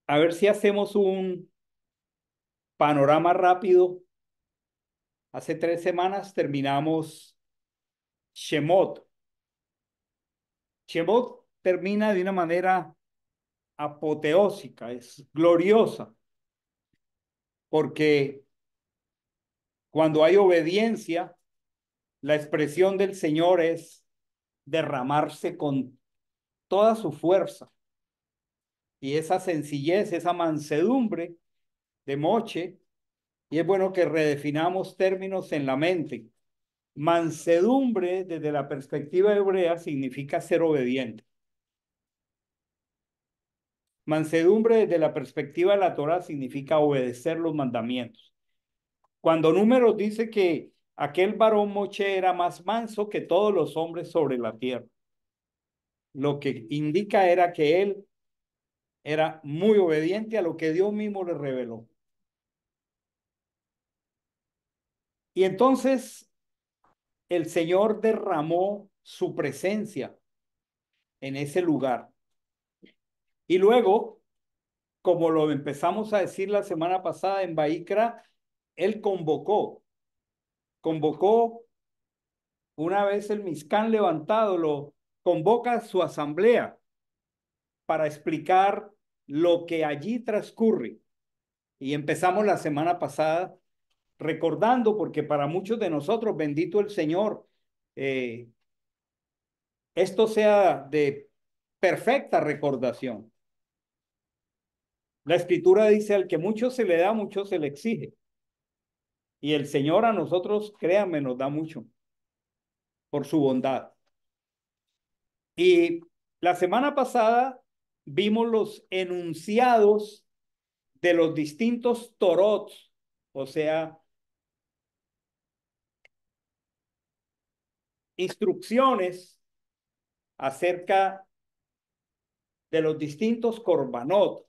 A ver si hacemos un panorama rápido. Hace 3 semanas terminamos Shemot. Shemot termina de una manera apoteósica, es gloriosa, porque cuando hay obediencia, la expresión del Señor es derramarse con toda su fuerza. Y esa sencillez, esa mansedumbre de Moche, y es bueno que redefinamos términos en la mente. Mansedumbre desde la perspectiva hebrea significa ser obediente. Mansedumbre desde la perspectiva de la Torá significa obedecer los mandamientos. Cuando Números dice que aquel varón Moche era más manso que todos los hombres sobre la tierra, lo que indica era que él era muy obediente a lo que Dios mismo le reveló. Y entonces el Señor derramó su presencia en ese lugar. Y luego, como lo empezamos a decir la semana pasada en Baikra, él convocó una vez el Mizcán levantado, lo convoca a su asamblea para explicar lo que allí transcurre. Y empezamos la semana pasada recordando, porque para muchos de nosotros, bendito el Señor, eh, esto sea de perfecta recordación. La escritura dice, al que mucho se le da, mucho se le exige. Y el Señor a nosotros, créanme, nos da mucho por su bondad. Y la semana pasada vimos los enunciados de los distintos torot, o sea, instrucciones acerca de los distintos korbanot.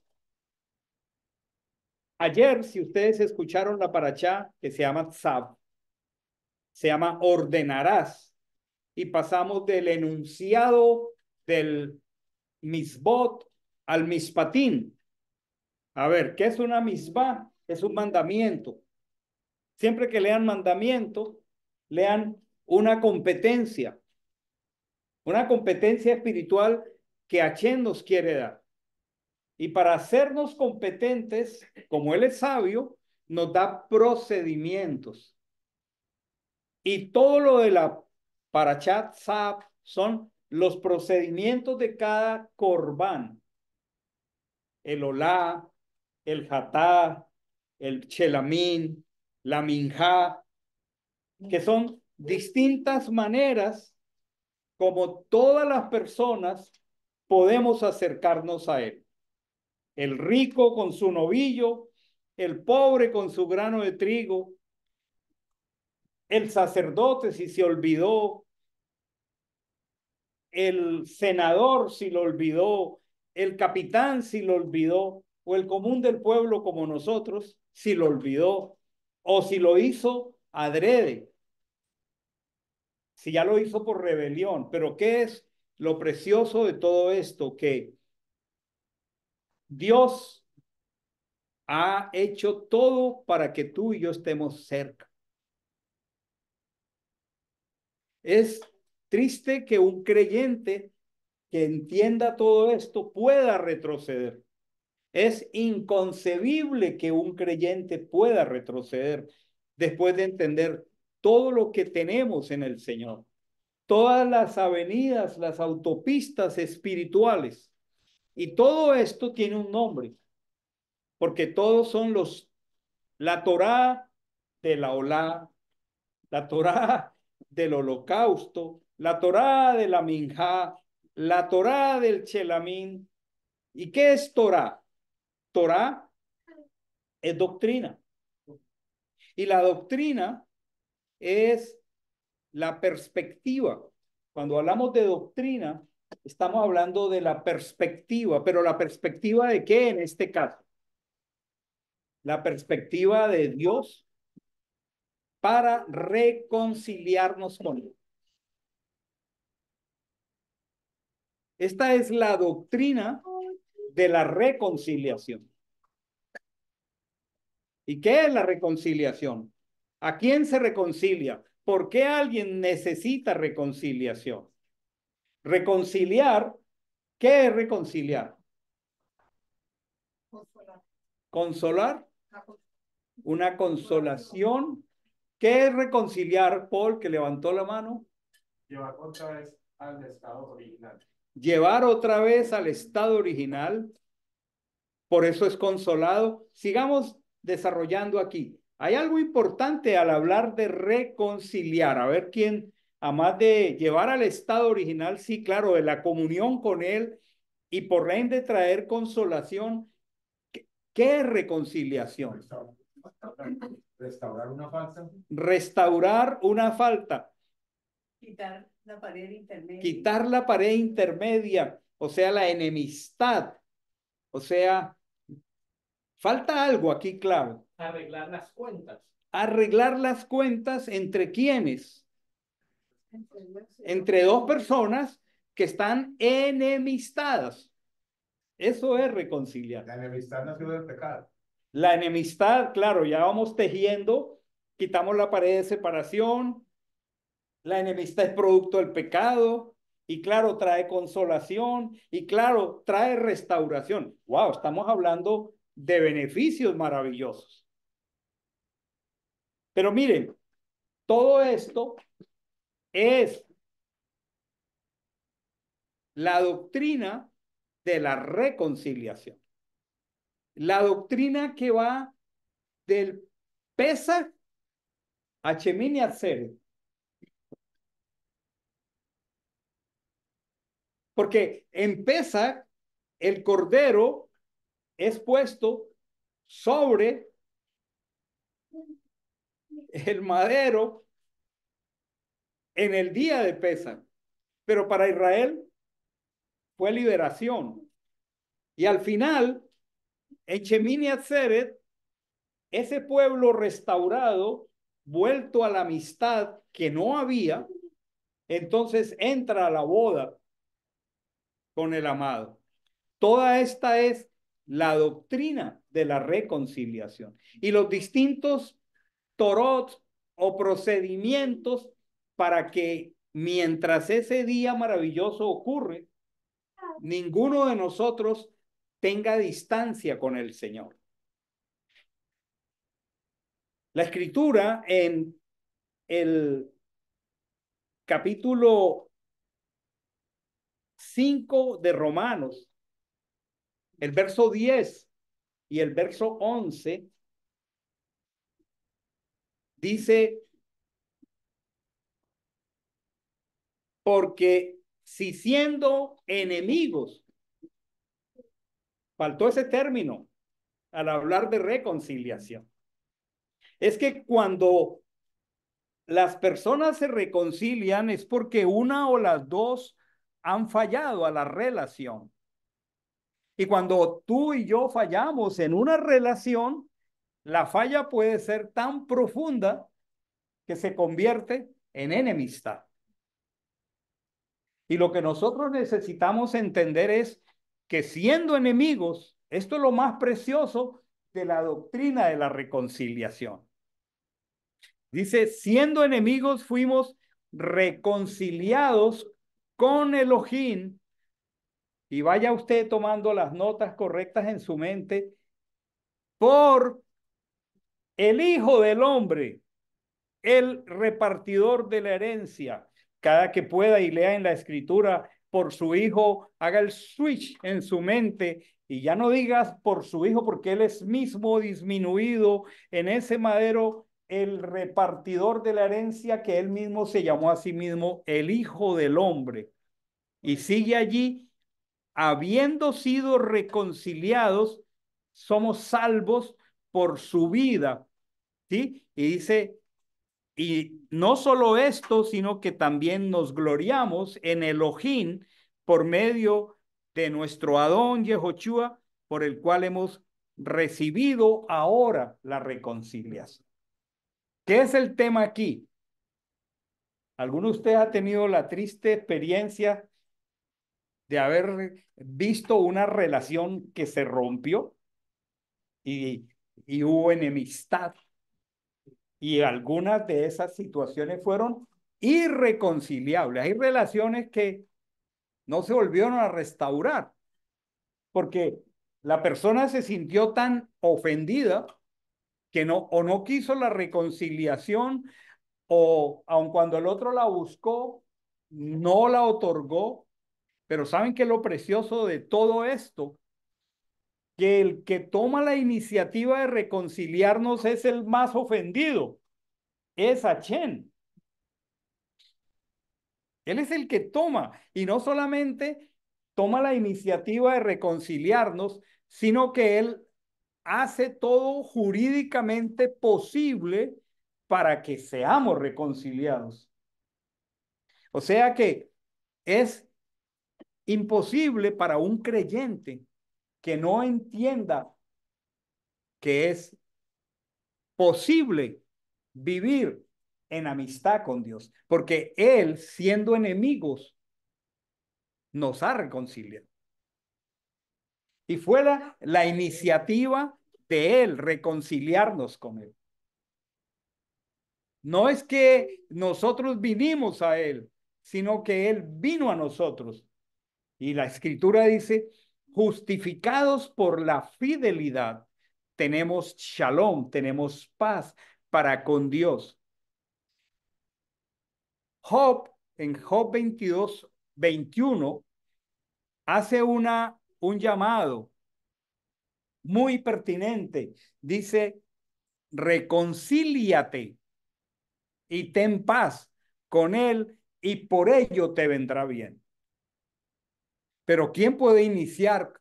Ayer, si ustedes escucharon la parachá que se llama Tzav, se llama ordenarás, y pasamos del enunciado del misbot al mispatín. A ver, ¿qué es una misbah? Es un mandamiento. Siempre que lean mandamiento, lean una competencia espiritual que Hashem nos quiere dar. Y para hacernos competentes, como Él es sabio, nos da procedimientos. Y todo lo de la Parashat Zab son los procedimientos de cada corbán. El olá, el hatá, el chelamín, la minjá, que son distintas maneras como todas las personas podemos acercarnos a Él. El rico con su novillo, el pobre con su grano de trigo, el sacerdote si se olvidó, el senador si lo olvidó, el capitán si lo olvidó, o el común del pueblo como nosotros si lo olvidó, o si lo hizo adrede, si ya lo hizo por rebelión. Pero ¿qué es lo precioso de todo esto? Que Dios ha hecho todo para que tú y yo estemos cerca. Es triste que un creyente que entienda todo esto pueda retroceder. Es inconcebible que un creyente pueda retroceder después de entender todo lo que tenemos en el Señor. Todas las avenidas, las autopistas espirituales. Y todo esto tiene un nombre, porque todos son la Torá de la Olá, la Torá del holocausto, la Torá de la Minjá, la Torá del Chelamín. ¿Y qué es Torá? Torá es doctrina. Y la doctrina es la perspectiva. Cuando hablamos de doctrina, estamos hablando de la perspectiva, pero ¿la perspectiva de qué en este caso? La perspectiva de Dios para reconciliarnos con Él. Esta es la doctrina de la reconciliación. ¿Y qué es la reconciliación? ¿A quién se reconcilia? ¿Por qué alguien necesita reconciliación? Reconciliar, ¿qué es reconciliar? Consolar, una consolación. ¿Qué es reconciliar, Paul, que levantó la mano? Llevar otra vez al estado original. Llevar otra vez al estado original. Por eso es consolado. Sigamos desarrollando aquí. Hay algo importante al hablar de reconciliar. A ver quién, además de llevar al estado original, sí, claro, de la comunión con Él y por ende traer consolación. ¿Qué es reconciliación? Restaurar una falta. Restaurar una falta. Quitar la pared intermedia. Quitar la pared intermedia, o sea, la enemistad. O sea, falta algo aquí claro. Arreglar las cuentas. Arreglar las cuentas entre quiénes. Entre dos personas que están enemistadas. Eso es reconciliar. La enemistad nació del pecado. La enemistad, claro, ya vamos tejiendo, quitamos la pared de separación. La enemistad es producto del pecado y claro, trae consolación y claro, trae restauración. Wow, estamos hablando de beneficios maravillosos. Pero miren, todo esto es la doctrina de la reconciliación. La doctrina que va del Pesaj a Shemini Atzeret. Porque en Pesaj el cordero es puesto sobre el madero en el día de Pesaj. Pero para Israel fue liberación. Y al final, en Shemini Atzeret, ese pueblo restaurado, vuelto a la amistad que no había, entonces entra a la boda con el amado. Toda esta es la doctrina de la reconciliación. Y los distintos torot o procedimientos para que mientras ese día maravilloso ocurre, ninguno de nosotros tenga distancia con el Señor. La escritura en el capítulo 5 de Romanos, el verso 10 y el verso 11, dice, porque si siendo enemigos, faltó ese término al hablar de reconciliación. Es que cuando las personas se reconcilian es porque una o las dos han fallado a la relación. Y cuando tú y yo fallamos en una relación, la falla puede ser tan profunda que se convierte en enemistad. Y lo que nosotros necesitamos entender es que siendo enemigos, esto es lo más precioso de la doctrina de la reconciliación. Dice, siendo enemigos fuimos reconciliados con Elohim, y vaya usted tomando las notas correctas en su mente, por el Hijo del Hombre, el repartidor de la herencia. Cada que pueda y lea en la escritura por su hijo, haga el switch en su mente y ya no digas por su hijo porque él es mismo disminuido en ese madero, el repartidor de la herencia que él mismo se llamó a sí mismo el Hijo del Hombre. Y sigue allí, habiendo sido reconciliados, somos salvos por su vida. ¿Sí? Y dice, y no solo esto, sino que también nos gloriamos en Elohim por medio de nuestro Adón Yehoshua, por el cual hemos recibido ahora la reconciliación. ¿Qué es el tema aquí? ¿Alguno de ustedes ha tenido la triste experiencia de haber visto una relación que se rompió y hubo enemistad. Y algunas de esas situaciones fueron irreconciliables. Hay relaciones que no se volvieron a restaurar porque la persona se sintió tan ofendida que no quiso la reconciliación, o aun cuando el otro la buscó, no la otorgó. Pero ¿saben qué es lo precioso de todo esto? Que el que toma la iniciativa de reconciliarnos es el más ofendido, es Achén. Él es el que toma, y no solamente toma la iniciativa de reconciliarnos, sino que él hace todo jurídicamente posible para que seamos reconciliados. O sea que es imposible para un creyente que no entienda que es posible vivir en amistad con Dios, porque Él, siendo enemigos, nos ha reconciliado. Y fue la iniciativa de Él reconciliarnos con Él. No es que nosotros vinimos a Él, sino que Él vino a nosotros. Y la Escritura dice, justificados por la fidelidad, tenemos shalom, tenemos paz para con Dios. Job, en Job 22:21, hace un llamado muy pertinente. Dice, reconcíliate y ten paz con él y por ello te vendrá bien. Pero ¿quién puede iniciar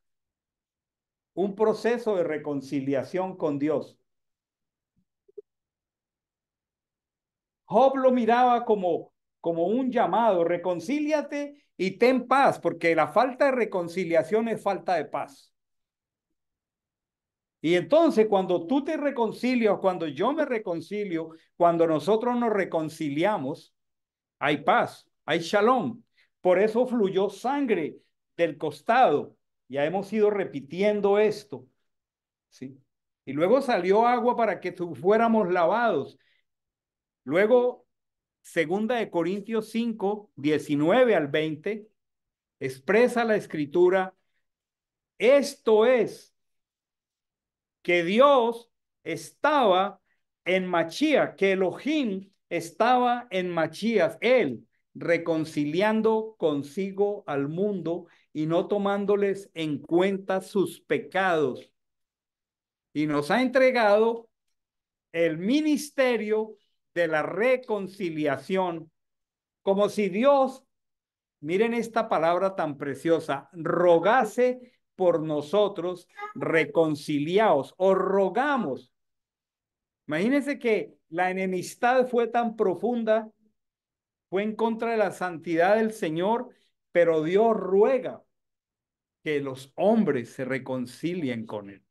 un proceso de reconciliación con Dios? Job lo miraba como un llamado, reconcíliate y ten paz, porque la falta de reconciliación es falta de paz. Y entonces cuando tú te reconcilias, cuando yo me reconcilio, cuando nosotros nos reconciliamos, hay paz, hay shalom. Por eso fluyó sangre del costado. Ya hemos ido repitiendo esto, ¿sí? Y luego salió agua para que fuéramos lavados. Luego, segunda de Corintios 5:19 al 20, expresa la escritura, esto es, que Dios estaba en Machías, que Elohim estaba en Machías, él reconciliando consigo al mundo y no tomándoles en cuenta sus pecados. Y nos ha entregado el ministerio de la reconciliación, como si Dios, miren esta palabra tan preciosa, rogase por nosotros, reconciliaos o rogamos. Imagínense que la enemistad fue tan profunda, fue en contra de la santidad del Señor, pero Dios ruega que los hombres se reconcilien con Él.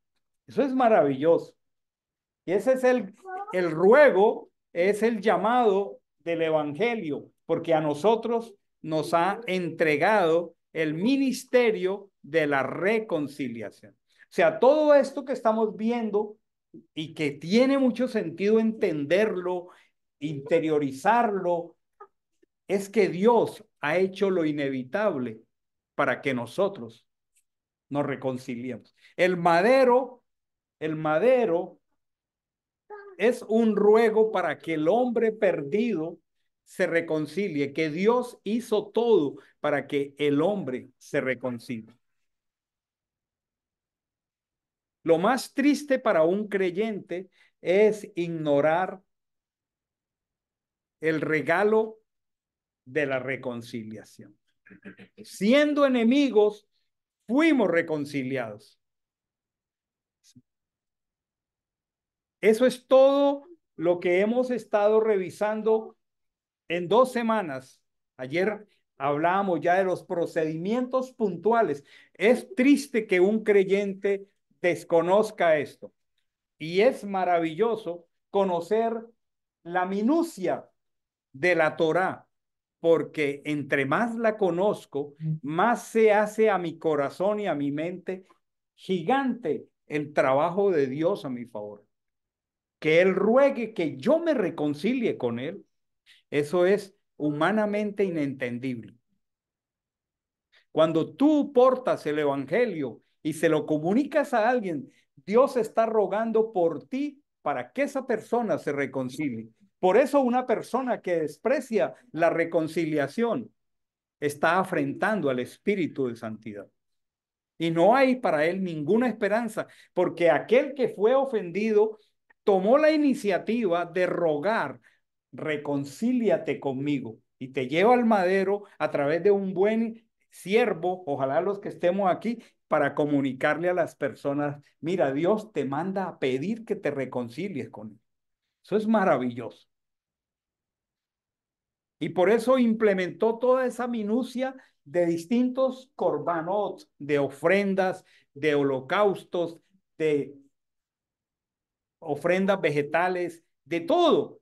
Eso es maravilloso. Y ese es el ruego, es el llamado del Evangelio, porque a nosotros nos ha entregado el ministerio de la reconciliación. O sea, todo esto que estamos viendo y que tiene mucho sentido entenderlo, interiorizarlo, es que Dios ha hecho lo inevitable para que nosotros nos reconciliemos. El madero es un ruego para que el hombre perdido se reconcilie, que Dios hizo todo para que el hombre se reconcilie. Lo más triste para un creyente es ignorar el regalo de la reconciliación. Siendo enemigos, fuimos reconciliados. Eso es todo lo que hemos estado revisando en 2 semanas. Ayer hablábamos ya de los procedimientos puntuales. Es triste que un creyente desconozca esto. Y es maravilloso conocer la minucia de la Torá. porque entre más la conozco, más se hace a mi corazón y a mi mente gigante el trabajo de Dios a mi favor. Que Él ruegue que yo me reconcilie con Él, eso es humanamente inentendible. Cuando tú portas el evangelio y se lo comunicas a alguien, Dios está rogando por ti para que esa persona se reconcilie. Por eso una persona que desprecia la reconciliación está afrentando al Espíritu de santidad. Y no hay para él ninguna esperanza, porque aquel que fue ofendido tomó la iniciativa de rogar, reconcíliate conmigo, y te lleva al madero a través de un buen siervo, ojalá los que estemos aquí, para comunicarle a las personas, mira, Dios te manda a pedir que te reconcilies con él. Eso es maravilloso. Y por eso implementó toda esa minucia de distintos corbanot, de ofrendas, de holocaustos, de ofrendas vegetales, de todo,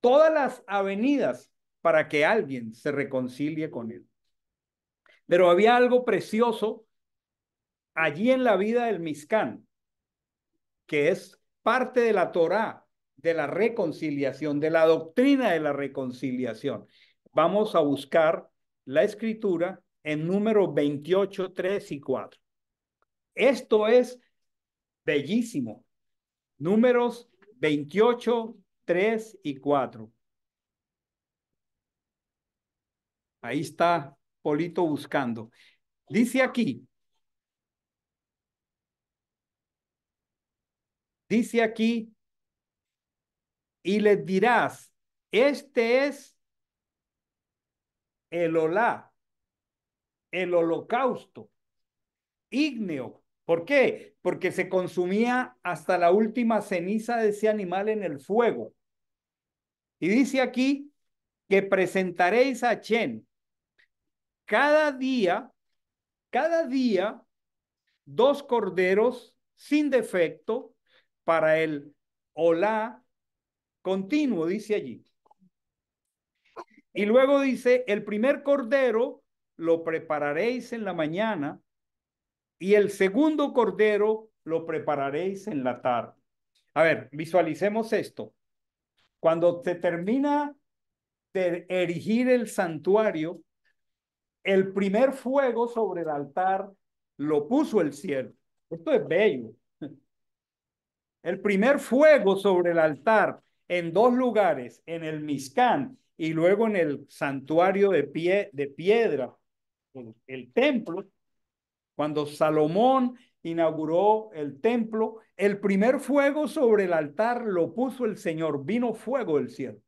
todas las avenidas para que alguien se reconcilie con él. Pero había algo precioso allí en la vida del Mizcán, que es parte de la Torá, de la reconciliación, de la doctrina de la reconciliación. Vamos a buscar la escritura en números 28, 3 y 4. Esto es bellísimo. Números 28, 3 y 4. Ahí está Polito buscando. Dice aquí, y les dirás, este es el olá, el holocausto ígneo. ¿Por qué? Porque se consumía hasta la última ceniza de ese animal en el fuego. Y dice aquí que presentaréis a Chen cada día, cada día, 2 corderos sin defecto para el olá continuo, dice allí. Y luego dice, el primer cordero lo prepararéis en la mañana y el segundo cordero lo prepararéis en la tarde. A ver, visualicemos esto. Cuando se termina de erigir el santuario, el primer fuego sobre el altar lo puso el cielo. Esto es bello. El primer fuego sobre el altar en 2 lugares, en el Mizcán y luego en el santuario de piedra, el templo. Cuando Salomón inauguró el templo, el primer fuego sobre el altar lo puso el Señor, vino fuego del cielo.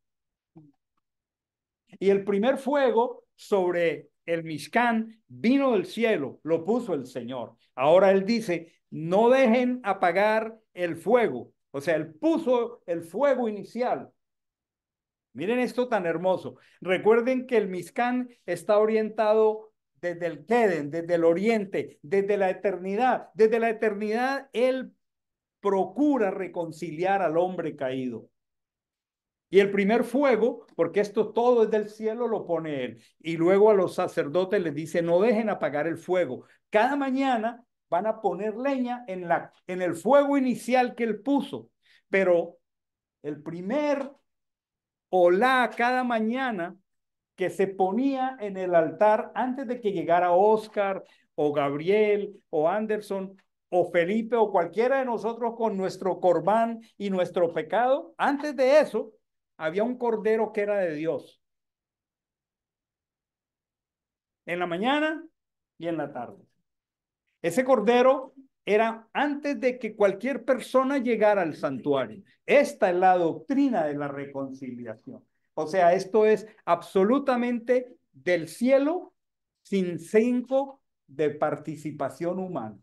Y el primer fuego sobre el Mishkan vino del cielo, lo puso el Señor. Ahora él dice, no dejen apagar el fuego. O sea, él puso el fuego inicial. Miren esto tan hermoso. Recuerden que el Mishkan está orientado desde el Queden, desde el oriente, desde la eternidad. Desde la eternidad, él procura reconciliar al hombre caído. Y el primer fuego, porque esto todo es del cielo, lo pone él. Y luego a los sacerdotes les dice, no dejen apagar el fuego. Cada mañana van a poner leña en el fuego inicial que él puso. Pero el primer olá cada mañana que se ponía en el altar antes de que llegara Oscar o Gabriel o Anderson o Felipe o cualquiera de nosotros con nuestro corbán y nuestro pecado, antes de eso había un cordero que era de Dios. En la mañana y en la tarde. Ese cordero era antes de que cualquier persona llegara al santuario. Esta es la doctrina de la reconciliación. O sea, esto es absolutamente del cielo sin cinco de participación humana.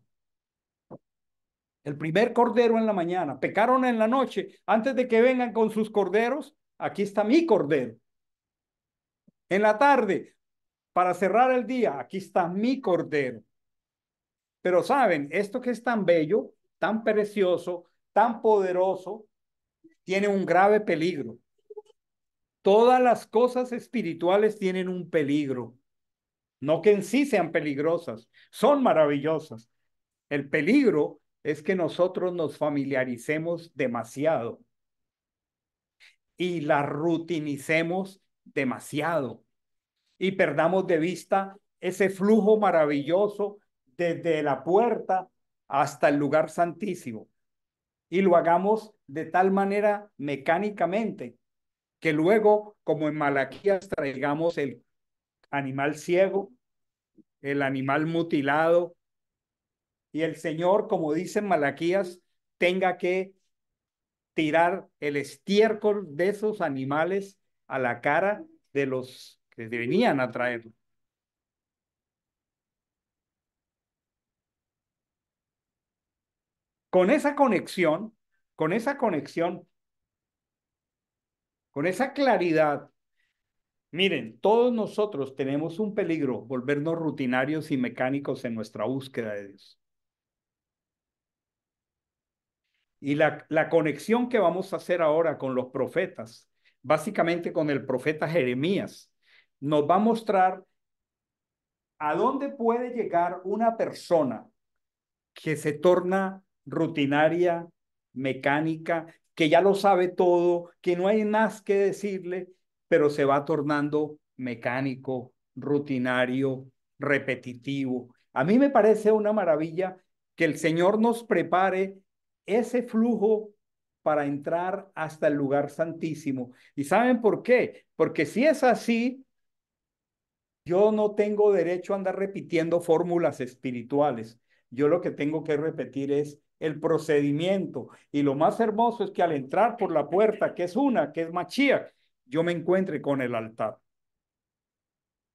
El primer cordero en la mañana, pecaron en la noche, antes de que vengan con sus corderos, aquí está mi cordero. En la tarde, para cerrar el día, aquí está mi cordero. Pero saben, esto que es tan bello, tan precioso, tan poderoso, tiene un grave peligro. Todas las cosas espirituales tienen un peligro. No que en sí sean peligrosas, son maravillosas. El peligro es que nosotros nos familiaricemos demasiado y las rutinicemos demasiado y perdamos de vista ese flujo maravilloso desde la puerta hasta el lugar santísimo y lo hagamos de tal manera mecánicamente que luego, como en Malaquías, traigamos el animal ciego, el animal mutilado, y el Señor, como dice en Malaquías, tenga que tirar el estiércol de esos animales a la cara de los que venían a traerlo. Con esa conexión, con esa conexión, con esa claridad, miren, todos nosotros tenemos un peligro, volvernos rutinarios y mecánicos en nuestra búsqueda de Dios. Y la conexión que vamos a hacer ahora con los profetas, básicamente con el profeta Jeremías, nos va a mostrar a dónde puede llegar una persona que se torna rutinaria, mecánica, que ya lo sabe todo, que no hay más que decirle, pero se va tornando mecánico, rutinario, repetitivo. A mí me parece una maravilla que el Señor nos prepare ese flujo para entrar hasta el lugar santísimo. ¿Y saben por qué? Porque si es así, yo no tengo derecho a andar repitiendo fórmulas espirituales. Yo lo que tengo que repetir es el procedimiento. Y lo más hermoso es que al entrar por la puerta, que es una, que es Mashiach, yo me encuentre con el altar.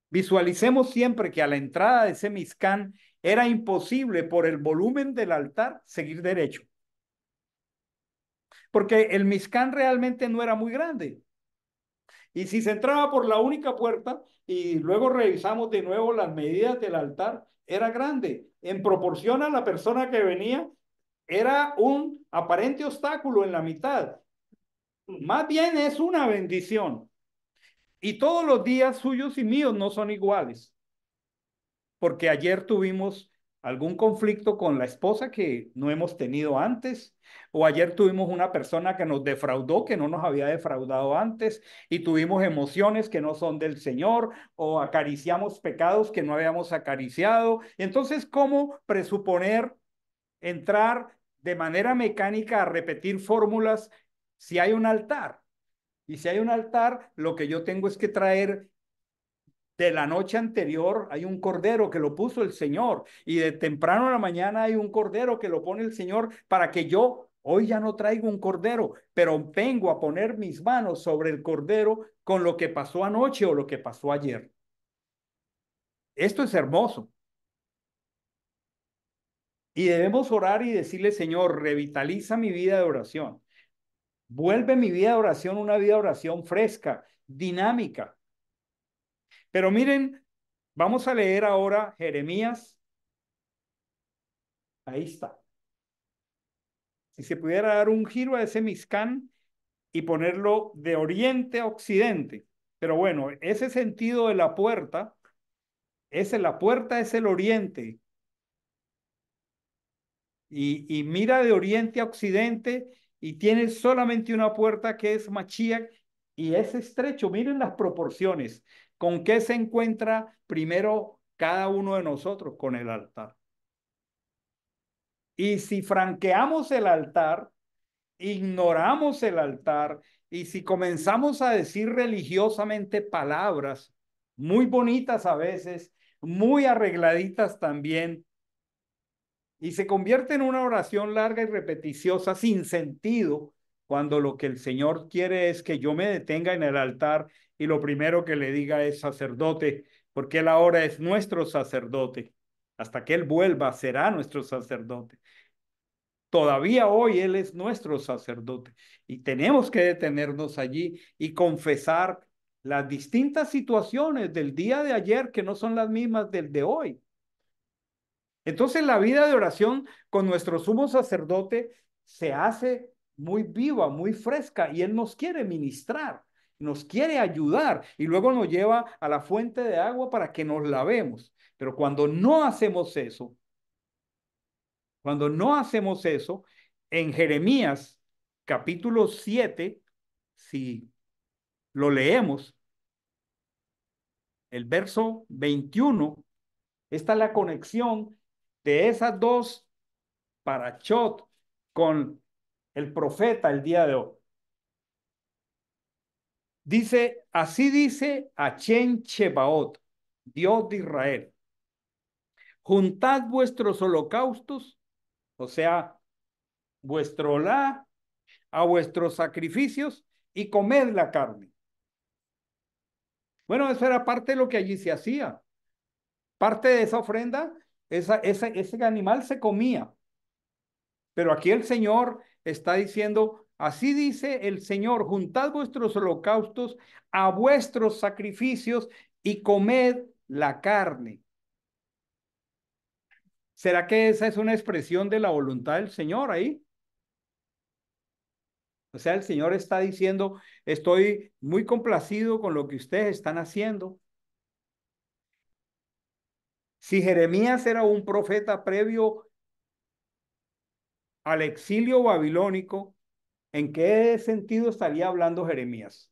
Visualicemos siempre que a la entrada de ese Mizcán era imposible por el volumen del altar seguir derecho. Porque el Mizcán realmente no era muy grande. Y si se entraba por la única puerta y luego revisamos de nuevo las medidas del altar, era grande. En proporción a la persona que venía, era un aparente obstáculo en la mitad. Más bien es una bendición. Y todos los días suyos y míos no son iguales. Porque ayer tuvimos algún conflicto con la esposa que no hemos tenido antes, o ayer tuvimos una persona que nos defraudó, que no nos había defraudado antes, y tuvimos emociones que no son del Señor, o acariciamos pecados que no habíamos acariciado. Entonces, ¿cómo presuponer entrar de manera mecánica a repetir fórmulas si hay un altar? Y si hay un altar, lo que yo tengo es que traer de la noche anterior hay un cordero que lo puso el Señor y de temprano a la mañana hay un cordero que lo pone el Señor para que yo hoy ya no traigo un cordero, pero vengo a poner mis manos sobre el cordero con lo que pasó anoche o lo que pasó ayer. Esto es hermoso. Y debemos orar y decirle, Señor, revitaliza mi vida de oración. Vuelve mi vida de oración una vida de oración fresca, dinámica. Pero miren, vamos a leer ahora Jeremías. Ahí está. Si se pudiera dar un giro a ese Mizcán y ponerlo de oriente a occidente. Pero bueno, ese sentido de la puerta, la puerta es el oriente. Y mira de oriente a occidente y tiene solamente una puerta que es Mashiach y es estrecho. Miren las proporciones. ¿Con qué se encuentra primero cada uno de nosotros? Con el altar. Y si franqueamos el altar, ignoramos el altar y si comenzamos a decir religiosamente palabras muy bonitas a veces, muy arregladitas también, y se convierte en una oración larga y repeticiosa sin sentido, cuando lo que el Señor quiere es que yo me detenga en el altar y lo primero que le diga es sacerdote, porque Él ahora es nuestro sacerdote. Hasta que Él vuelva, será nuestro sacerdote. Todavía hoy Él es nuestro sacerdote y tenemos que detenernos allí y confesar las distintas situaciones del día de ayer que no son las mismas del de hoy. Entonces la vida de oración con nuestro sumo sacerdote se hace muy viva, muy fresca y Él nos quiere ministrar. nos quiere ayudar y luego nos lleva a la fuente de agua para que nos lavemos. Pero cuando no hacemos eso, en Jeremías capítulo 7, si lo leemos, el verso 21, esta es la conexión de esas dos parachot con el profeta el día de hoy. Dice, así dice Achen Chebaot, Dios de Israel, juntad vuestros holocaustos, o sea, vuestro olá, a vuestros sacrificios y comed la carne. Bueno, eso era parte de lo que allí se hacía. Parte de esa ofrenda, ese animal se comía. Pero aquí el Señor está diciendo, así dice el Señor, juntad vuestros holocaustos a vuestros sacrificios y comed la carne. ¿Será que esa es una expresión de la voluntad del Señor ahí? O sea, el Señor está diciendo, estoy muy complacido con lo que ustedes están haciendo. Si Jeremías era un profeta previo al exilio babilónico, ¿en qué sentido estaría hablando Jeremías?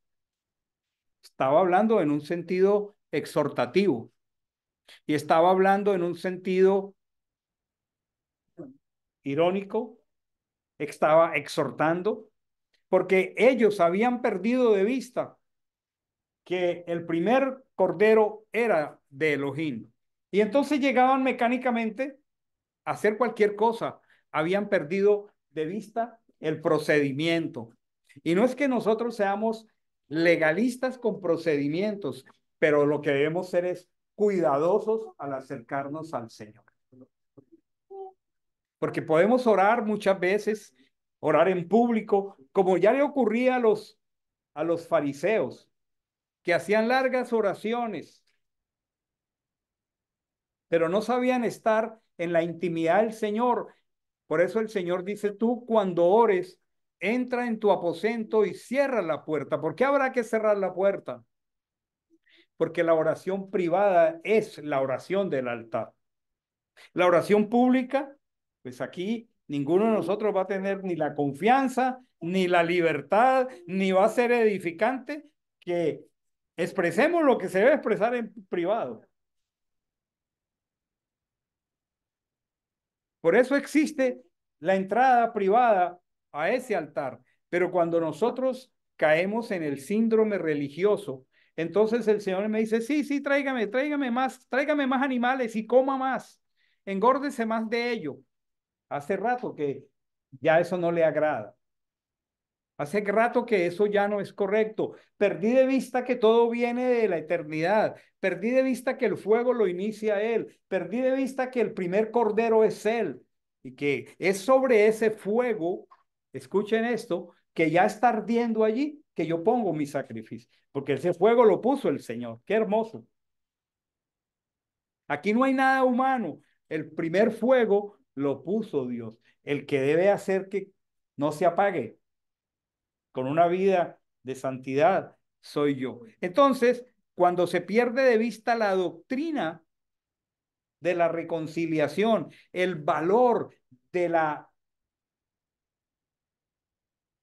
Estaba hablando en un sentido exhortativo y estaba hablando en un sentido irónico, estaba exhortando, porque ellos habían perdido de vista que el primer cordero era de Elohim. Y entonces llegaban mecánicamente a hacer cualquier cosa. Habían perdido de vista el procedimiento. Y no es que nosotros seamos legalistas con procedimientos, pero lo que debemos ser es cuidadosos al acercarnos al Señor. Porque podemos orar muchas veces, orar en público, como ya le ocurría a los fariseos, que hacían largas oraciones, pero no sabían estar en la intimidad del Señor. Por eso el Señor dice, tú cuando ores, entra en tu aposento y cierra la puerta. ¿Por qué habrá que cerrar la puerta? Porque la oración privada es la oración del altar. La oración pública, pues aquí ninguno de nosotros va a tener ni la confianza, ni la libertad, ni va a ser edificante que expresemos lo que se debe expresar en privado. Por eso existe la entrada privada a ese altar. Pero cuando nosotros caemos en el síndrome religioso, entonces el Señor me dice, sí, sí, tráigame más animales y coma más, engórdese más de ello. Hace rato que ya eso no le agrada. Hace rato que eso ya no es correcto. Perdí de vista que todo viene de la eternidad. Perdí de vista que el fuego lo inicia Él. Perdí de vista que el primer cordero es Él. Y que es sobre ese fuego, escuchen esto, que ya está ardiendo allí, que yo pongo mi sacrificio. Porque ese fuego lo puso el Señor. Qué hermoso. Aquí no hay nada humano. El primer fuego lo puso Dios. El que debe hacer que no se apague con una vida de santidad soy yo. Entonces, cuando se pierde de vista la doctrina de la reconciliación, el valor de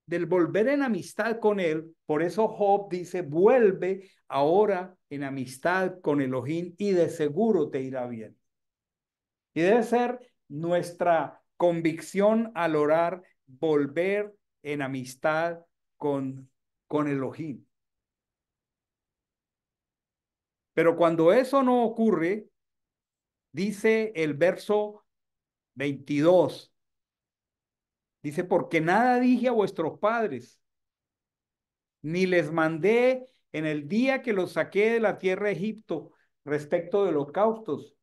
del volver en amistad con él, por eso Job dice, vuelve ahora en amistad con Elohim y de seguro te irá bien. Y debe ser nuestra convicción al orar, volver en amistad con Elohim. Pero cuando eso no ocurre, dice el verso 22, dice, porque nada dije a vuestros padres, ni les mandé en el día que los saqué de la tierra de Egipto respecto de holocaustos.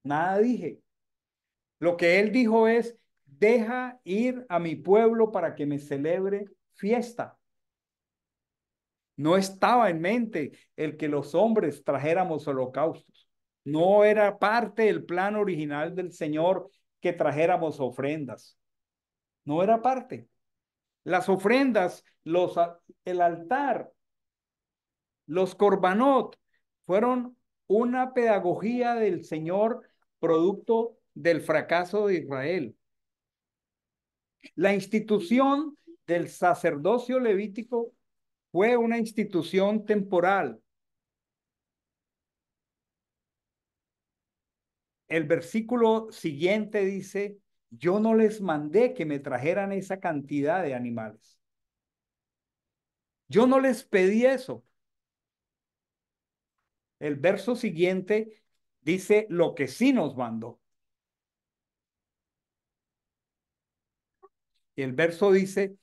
Nada dije. Lo que él dijo es, deja ir a mi pueblo para que me celebre fiesta. No estaba en mente el que los hombres trajéramos holocaustos. No era parte del plan original del Señor que trajéramos ofrendas. No era parte. Las ofrendas, el altar Los korbanot fueron una pedagogía del Señor producto del fracaso de Israel. La institución del sacerdocio levítico fue una institución temporal. El versículo siguiente dice, yo no les mandé que me trajeran esa cantidad de animales. Yo no les pedí eso. El verso siguiente dice lo que sí nos mandó. Y el verso dice,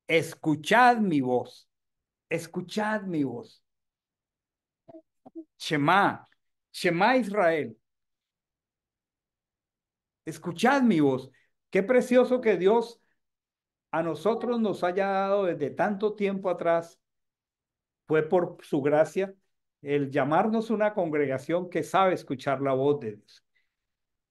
escuchad mi voz, escuchad mi voz. Shema, Shema Israel, escuchad mi voz. Qué precioso que Dios a nosotros nos haya dado desde tanto tiempo atrás, fue por su gracia, el llamarnos una congregación que sabe escuchar la voz de Dios.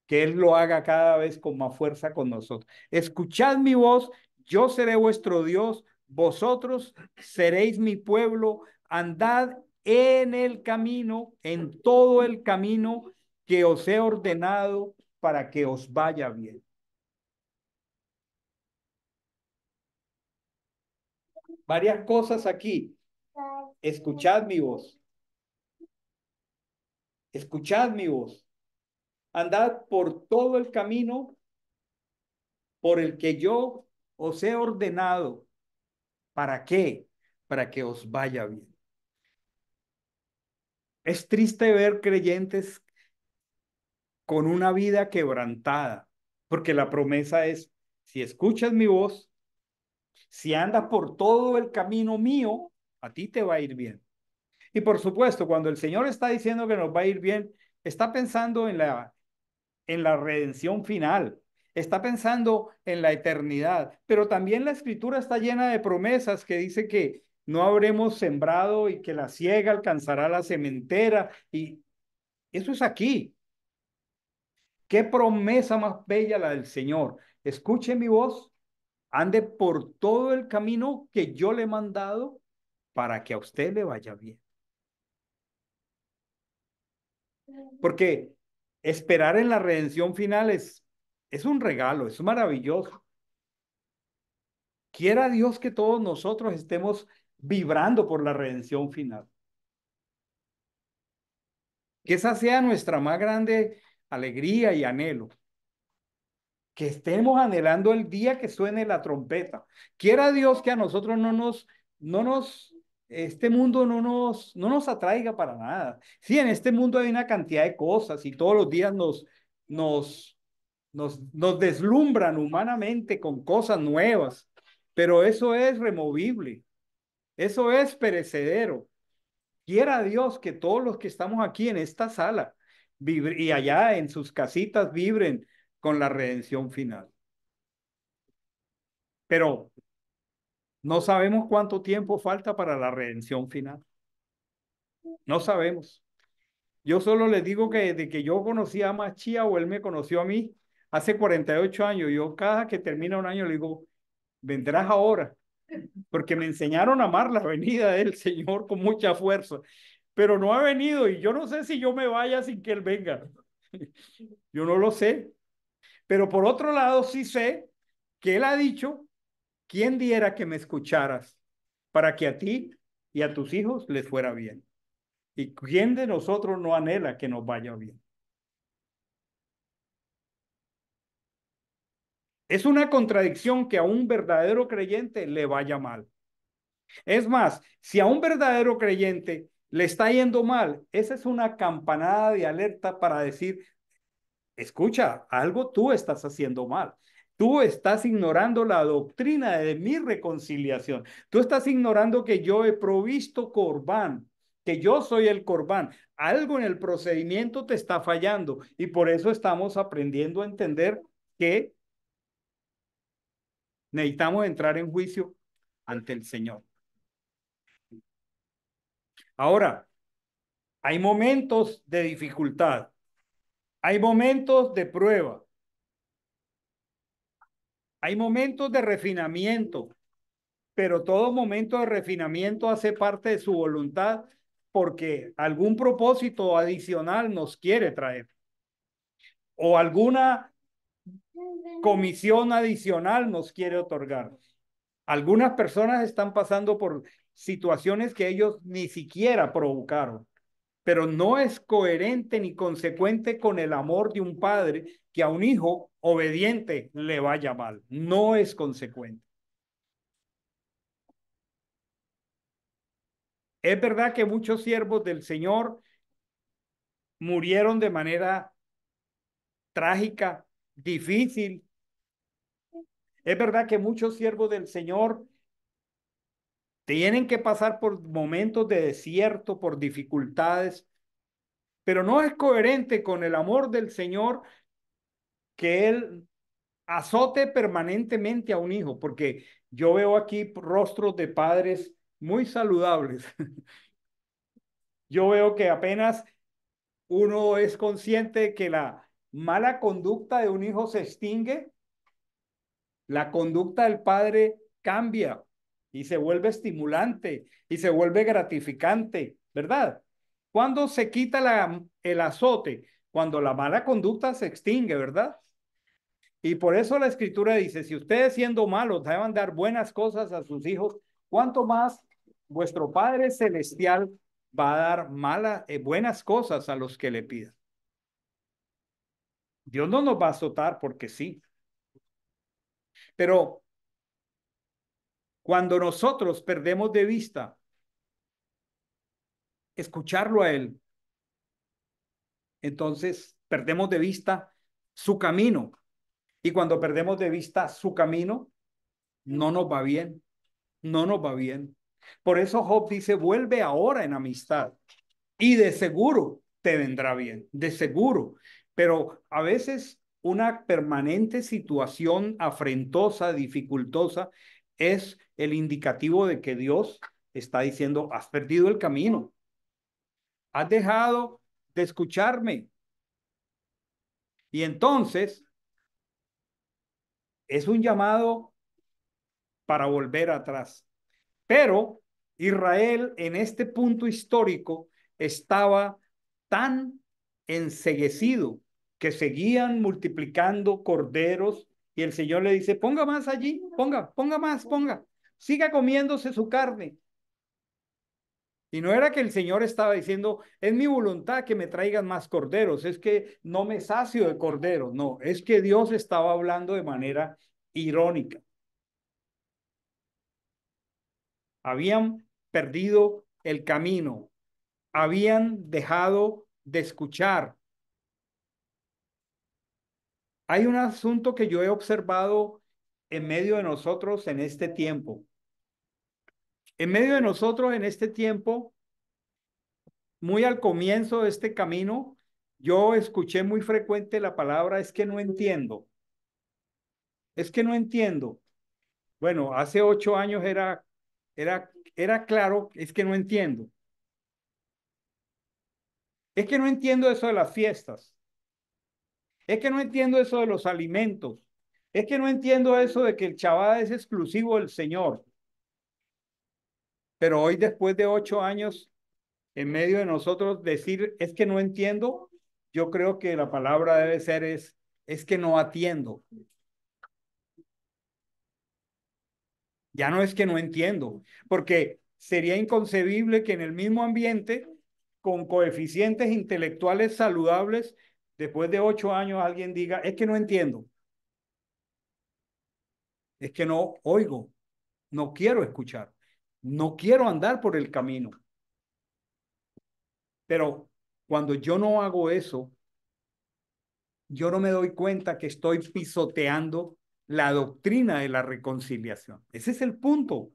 Que Él lo haga cada vez con más fuerza con nosotros. Escuchad mi voz, yo seré vuestro Dios, vosotros seréis mi pueblo, andad en el camino, en todo el camino que os he ordenado para que os vaya bien. Varias cosas aquí. Escuchad mi voz. Escuchad mi voz. Andad por todo el camino por el que yo os he ordenado. ¿Para qué? Para que os vaya bien. Es triste ver creyentes con una vida quebrantada, porque la promesa es, si escuchas mi voz, si andas por todo el camino mío, a ti te va a ir bien. Y por supuesto, cuando el Señor está diciendo que nos va a ir bien, está pensando en la redención final, está pensando en la eternidad, pero también la escritura está llena de promesas que dice que no habremos sembrado y que la siega alcanzará la sementera, y eso es aquí. Qué promesa más bella la del Señor. Escuche mi voz, ande por todo el camino que yo le he mandado para que a usted le vaya bien. Porque esperar en la redención final es un regalo, es maravilloso. Quiera Dios que todos nosotros estemos vibrando por la redención final. Que esa sea nuestra más grande alegría y anhelo. Que estemos anhelando el día que suene la trompeta. Quiera Dios que a nosotros este mundo no nos atraiga para nada. Sí, en este mundo hay una cantidad de cosas y todos los días nos, nos deslumbran humanamente con cosas nuevas, pero eso es removible, eso es perecedero. Quiera Dios que todos los que estamos aquí en esta sala y allá en sus casitas vibren con la redención final. Pero no sabemos cuánto tiempo falta para la redención final. No sabemos. Yo solo les digo que desde que yo conocí a Machía o él me conoció a mí, hace 48 años, yo cada que termina un año le digo, vendrás ahora, porque me enseñaron a amar la venida del Señor con mucha fuerza, pero no ha venido y yo no sé si yo me vaya sin que Él venga. Yo no lo sé, pero por otro lado sí sé que Él ha dicho, ¿quién diera que me escucharas para que a ti y a tus hijos les fuera bien? ¿Y quién de nosotros no anhela que nos vaya bien? Es una contradicción que a un verdadero creyente le vaya mal. Es más, si a un verdadero creyente le está yendo mal, esa es una campanada de alerta para decir, escucha, algo tú estás haciendo mal. Tú estás ignorando la doctrina de mi reconciliación. Tú estás ignorando que yo he provisto corbán, que yo soy el corbán. Algo en el procedimiento te está fallando y por eso estamos aprendiendo a entender que necesitamos entrar en juicio ante el Señor. Ahora, hay momentos de dificultad, hay momentos de prueba, hay momentos de refinamiento, pero todo momento de refinamiento hace parte de su voluntad porque algún propósito adicional nos quiere traer o alguna comisión adicional nos quiere otorgar. Algunas personas están pasando por situaciones que ellos ni siquiera provocaron, pero no es coherente ni consecuente con el amor de un padre que a un hijo obediente le vaya mal. No es consecuente. Es verdad que muchos siervos del Señor murieron de manera trágica, difícil. Es verdad que muchos siervos del Señor tienen que pasar por momentos de desierto, por dificultades, pero no es coherente con el amor del Señor que Él azote permanentemente a un hijo, porque yo veo aquí rostros de padres muy saludables. Yo veo que apenas uno es consciente de que la mala conducta de un hijo se extingue, la conducta del padre cambia y se vuelve estimulante y se vuelve gratificante, ¿verdad? ¿Cuándo se quita el azote? Cuando la mala conducta se extingue, ¿verdad? Y por eso la escritura dice, si ustedes siendo malos deben dar buenas cosas a sus hijos, ¿cuánto más vuestro Padre Celestial va a dar buenas cosas a los que le pidan? Dios no nos va a azotar porque sí, pero cuando nosotros perdemos de vista escucharlo a Él, entonces perdemos de vista su camino. Y cuando perdemos de vista su camino, no nos va bien, no nos va bien. Por eso Job dice, vuelve ahora en amistad y de seguro te vendrá bien, de seguro. Pero a veces una permanente situación afrentosa, dificultosa, es el indicativo de que Dios está diciendo, has perdido el camino, has dejado de escucharme. Y entonces es un llamado para volver atrás. Pero Israel en este punto histórico estaba tan enceguecido que seguían multiplicando corderos y el Señor le dice, ponga más allí, ponga más, siga comiéndose su carne. Y no era que el Señor estaba diciendo, es mi voluntad que me traigan más corderos, es que no me sacio de corderos. No, es que Dios estaba hablando de manera irónica. Habían perdido el camino, habían dejado de escuchar. Hay un asunto que yo he observado en medio de nosotros en este tiempo. En medio de nosotros en este tiempo, muy al comienzo de este camino, yo escuché muy frecuente la palabra, es que no entiendo. Es que no entiendo. Bueno, hace 8 años era claro, es que no entiendo. Es que no entiendo eso de las fiestas. Es que no entiendo eso de los alimentos. Es que no entiendo eso de que el Shabbat es exclusivo del Señor. Pero hoy, después de 8 años, en medio de nosotros decir, es que no entiendo, yo creo que la palabra debe ser es que no atiendo. Ya no es que no entiendo, porque sería inconcebible que en el mismo ambiente, con coeficientes intelectuales saludables, después de 8 años alguien diga, es que no entiendo, es que no oigo, no quiero escuchar, no quiero andar por el camino. Pero cuando yo no hago eso, yo no me doy cuenta que estoy pisoteando la doctrina de la reconciliación. Ese es el punto.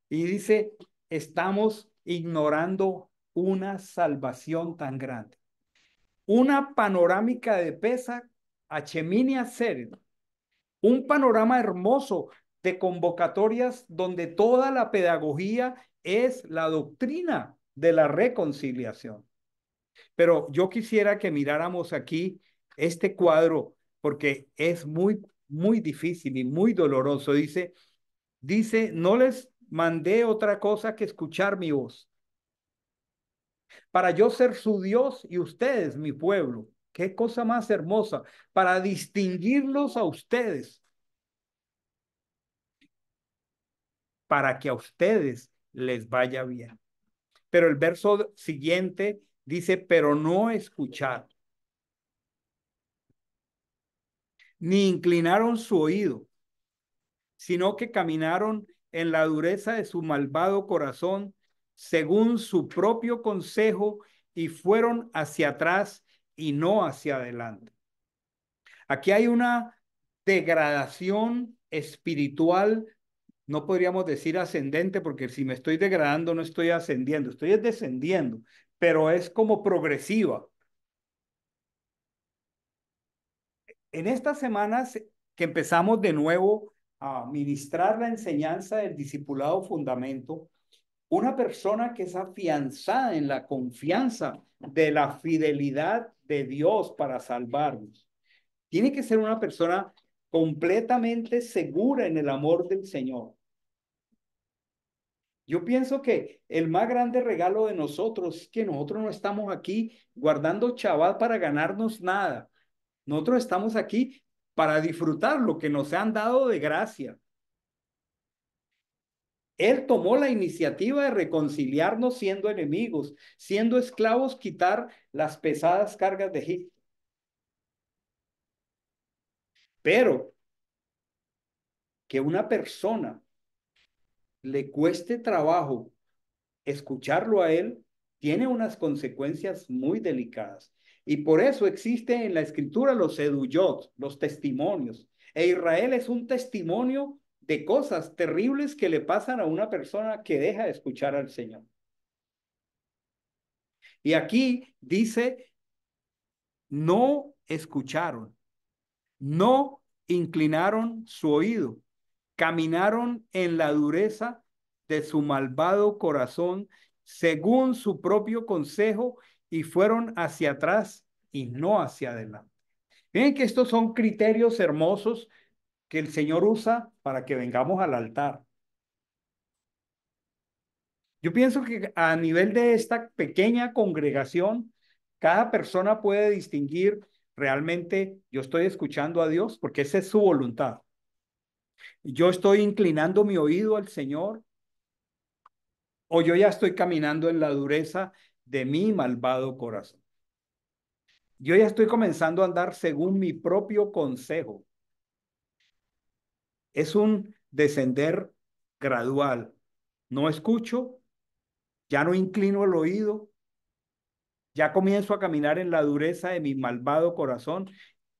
Y dice, estamos ignorando una salvación tan grande. Una panorámica de Pesach a Shemini Atzeret, un panorama hermoso de convocatorias donde toda la pedagogía es la doctrina de la reconciliación. Pero yo quisiera que miráramos aquí este cuadro porque es muy, muy difícil y muy doloroso. Dice, no les mandé otra cosa que escuchar mi voz. para yo ser su Dios y ustedes mi pueblo. Qué cosa más hermosa, para distinguirlos a ustedes, para que a ustedes les vaya bien. Pero el verso siguiente dice, pero no escucharon, ni inclinaron su oído, sino que caminaron en la dureza de su malvado corazón, según su propio consejo, y fueron hacia atrás y no hacia adelante. Aquí hay una degradación espiritual, no podríamos decir ascendente, porque si me estoy degradando no estoy ascendiendo, estoy descendiendo, pero es como progresiva. En estas semanas que empezamos de nuevo a ministrar la enseñanza del discipulado fundamento, una persona que es afianzada en la confianza de la fidelidad de Dios para salvarnos, tiene que ser una persona completamente segura en el amor del Señor. Yo pienso que el más grande regalo de nosotros es que nosotros no estamos aquí guardando chaval para ganarnos nada. Nosotros estamos aquí para disfrutar lo que nos han dado de gracia. Él tomó la iniciativa de reconciliarnos siendo enemigos, siendo esclavos, quitar las pesadas cargas de Egipto. Pero que una persona le cueste trabajo escucharlo a él, tiene unas consecuencias muy delicadas. Y por eso existe en la escritura los eduyot, los testimonios. E Israel es un testimonio de cosas terribles que le pasan a una persona que deja de escuchar al Señor. Y aquí dice, no escucharon, no inclinaron su oído, caminaron en la dureza de su malvado corazón, según su propio consejo, y fueron hacia atrás y no hacia adelante. Miren que estos son criterios hermosos que el Señor usa para que vengamos al altar. Yo pienso que a nivel de esta pequeña congregación, cada persona puede distinguir realmente, yo estoy escuchando a Dios porque esa es su voluntad. Yo estoy inclinando mi oído al Señor, o yo ya estoy caminando en la dureza de mi malvado corazón. Yo ya estoy comenzando a andar según mi propio consejo. Es un descender gradual. No escucho, ya no inclino el oído, ya comienzo a caminar en la dureza de mi malvado corazón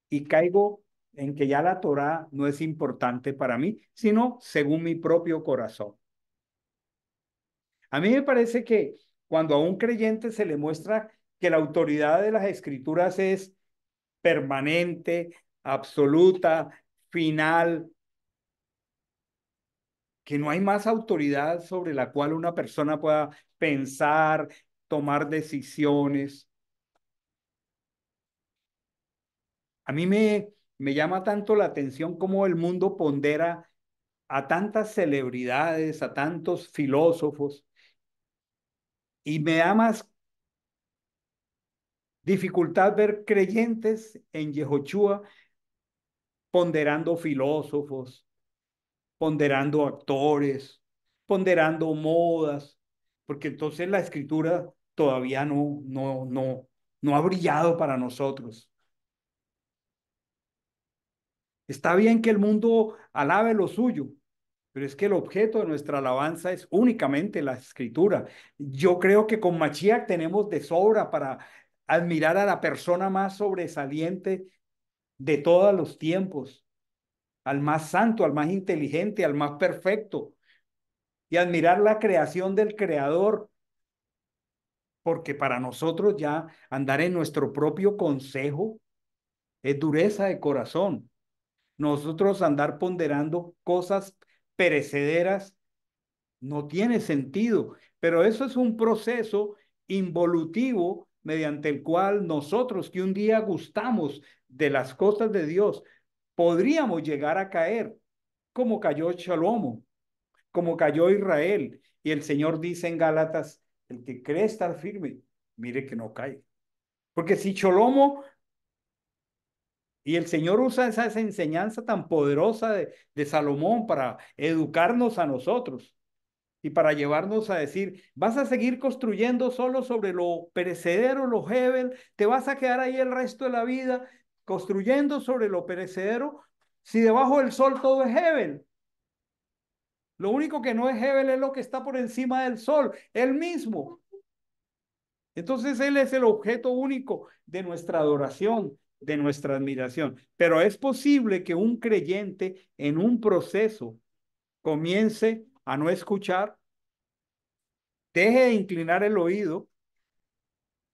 y caigo en que ya la Torá no es importante para mí, sino según mi propio corazón. A mí me parece que cuando a un creyente se le muestra que la autoridad de las escrituras es permanente, absoluta, final, que no hay más autoridad sobre la cual una persona pueda pensar, tomar decisiones. A mí me llama tanto la atención cómo el mundo pondera a tantas celebridades, a tantos filósofos, y me da más dificultad ver creyentes en Yehoshua ponderando filósofos, ponderando actores, ponderando modas, porque entonces la escritura todavía no ha brillado para nosotros. Está bien que el mundo alabe lo suyo, pero es que el objeto de nuestra alabanza es únicamente la escritura. Yo creo que con Mashiach tenemos de sobra para admirar a la persona más sobresaliente de todos los tiempos, al más santo, al más inteligente, al más perfecto, y admirar la creación del Creador, porque para nosotros ya andar en nuestro propio consejo es dureza de corazón. Nosotros andar ponderando cosas perecederas no tiene sentido, pero eso es un proceso involutivo mediante el cual nosotros que un día gustamos de las cosas de Dios, podríamos llegar a caer, como cayó Shalomo, como cayó Israel. Y el Señor dice en Gálatas, el que cree estar firme, mire que no cae. Porque si Cholomo y el Señor usa esa enseñanza tan poderosa de Salomón para educarnos a nosotros y para llevarnos a decir, vas a seguir construyendo solo sobre lo perecedero, lo hebel, te vas a quedar ahí el resto de la vida construyendo sobre lo perecedero, si debajo del sol todo es hebel. Lo único que no es hebel es lo que está por encima del sol, él mismo. Entonces Él es el objeto único de nuestra adoración, de nuestra admiración. Pero es posible que un creyente en un proceso comience a no escuchar, deje de inclinar el oído.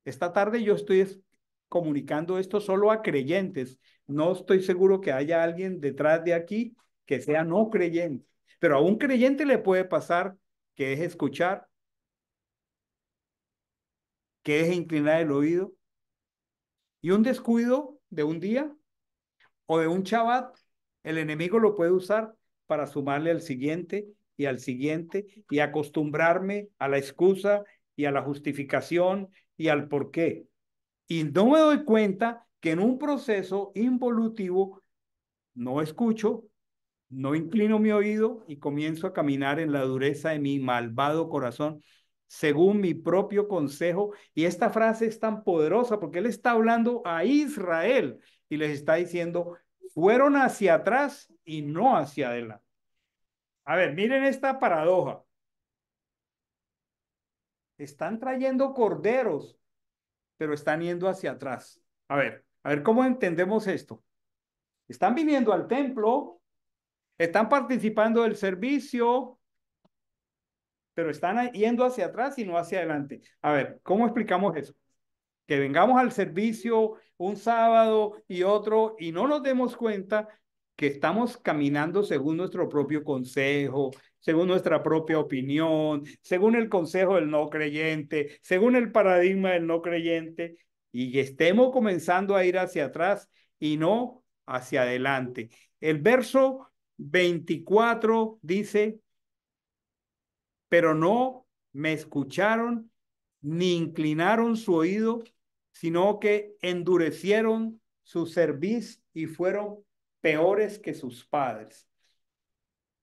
Esta tarde yo estoy comunicando esto solo a creyentes. No estoy seguro que haya alguien detrás de aquí que sea no creyente. Pero a un creyente le puede pasar que deje escuchar, que deje inclinar el oído y un descuido de un día o de un Shabbat, el enemigo lo puede usar para sumarle al siguiente y acostumbrarme a la excusa y a la justificación y al por qué. Y no me doy cuenta que en un proceso involutivo no escucho, no inclino mi oído y comienzo a caminar en la dureza de mi malvado corazón, según mi propio consejo. Y esta frase es tan poderosa porque él está hablando a Israel y les está diciendo, fueron hacia atrás y no hacia adelante. A ver, miren esta paradoja. Están trayendo corderos, pero están yendo hacia atrás. A ver, ¿cómo entendemos esto? Están viniendo al templo, están participando del servicio, pero están yendo hacia atrás y no hacia adelante. A ver, ¿cómo explicamos eso? Que vengamos al servicio un sábado y otro y no nos demos cuenta que estamos caminando según nuestro propio consejo, según nuestra propia opinión, según el consejo del no creyente, según el paradigma del no creyente, y estemos comenzando a ir hacia atrás y no hacia adelante. El verso 24 dice, pero no me escucharon ni inclinaron su oído, sino que endurecieron su cerviz y fueron peores que sus padres.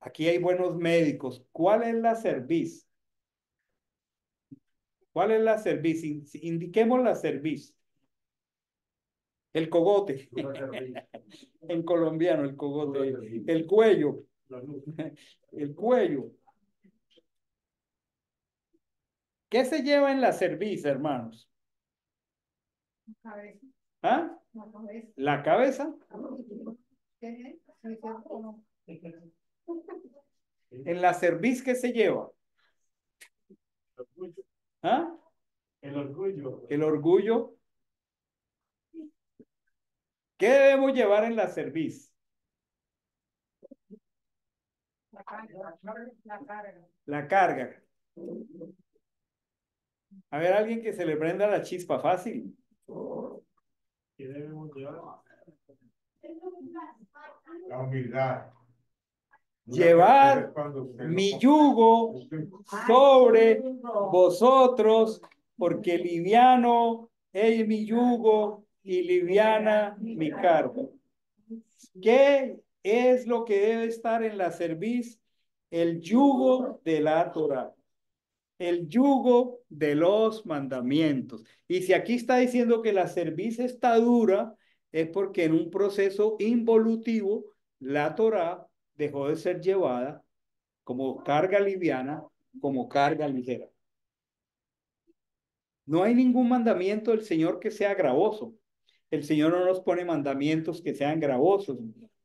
Aquí hay buenos médicos. ¿Cuál es la cerviz? ¿Cuál es la cerviz? Indiquemos la cerviz. El cogote. En colombiano, el cogote. El cuello. El cuello. ¿Qué se lleva en la cerviz, hermanos? Cabeza, ¿Ah? la cabeza. La cabeza. ¿Qué? Sí, ¿cierto? No. En la cerviz, ¿qué se lleva? ¿Ah? El orgullo. El orgullo. ¿Qué debemos llevar en la cerviz? La carga, la carga. La carga. A ver, alguien que se le prenda la chispa fácil. ¿Qué debemos llevar? La humildad. Llevar mi yugo sobre vosotros, porque liviano es mi yugo y liviana mi carga. ¿Qué es lo que debe estar en la cerviz? El yugo de la Torá, el yugo de los mandamientos. Y si aquí está diciendo que la cerviz está dura, es porque en un proceso involutivo la Torá dejó de ser llevada como carga liviana, como carga ligera. No hay ningún mandamiento del Señor que sea gravoso. El Señor no nos pone mandamientos que sean gravosos.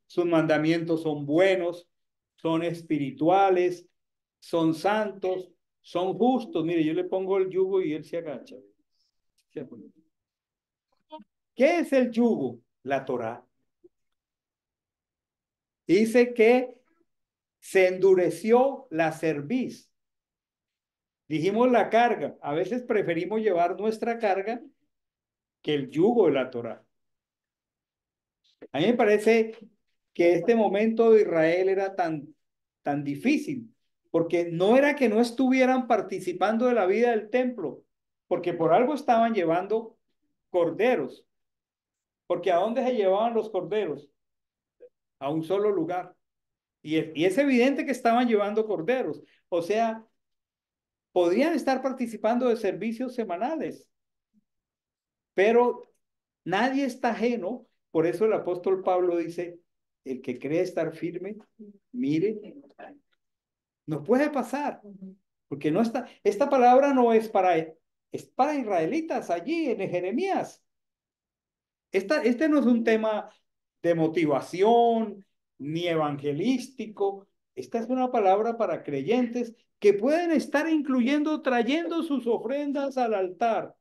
Sus mandamientos son buenos, son espirituales, son santos, son justos. Mire, yo le pongo el yugo y él se agacha. ¿Qué es el yugo? La Torá. Dice que se endureció la cerviz. Dijimos la carga. A veces preferimos llevar nuestra carga que el yugo de la Torá. A mí me parece que este momento de Israel era tan difícil, porque no era que no estuvieran participando de la vida del templo, porque por algo estaban llevando corderos, porque ¿a dónde se llevaban los corderos? A un solo lugar. Y es evidente que estaban llevando corderos, o sea, podían estar participando de servicios semanales, pero nadie está ajeno. Por eso el apóstol Pablo dice, el que cree estar firme, mire, no puede pasar, porque no está, esta palabra no es para israelitas allí en Jeremías. Este no es un tema de motivación ni evangelístico. Esta es una palabra para creyentes que pueden estar incluyendo, trayendo sus ofrendas al altar,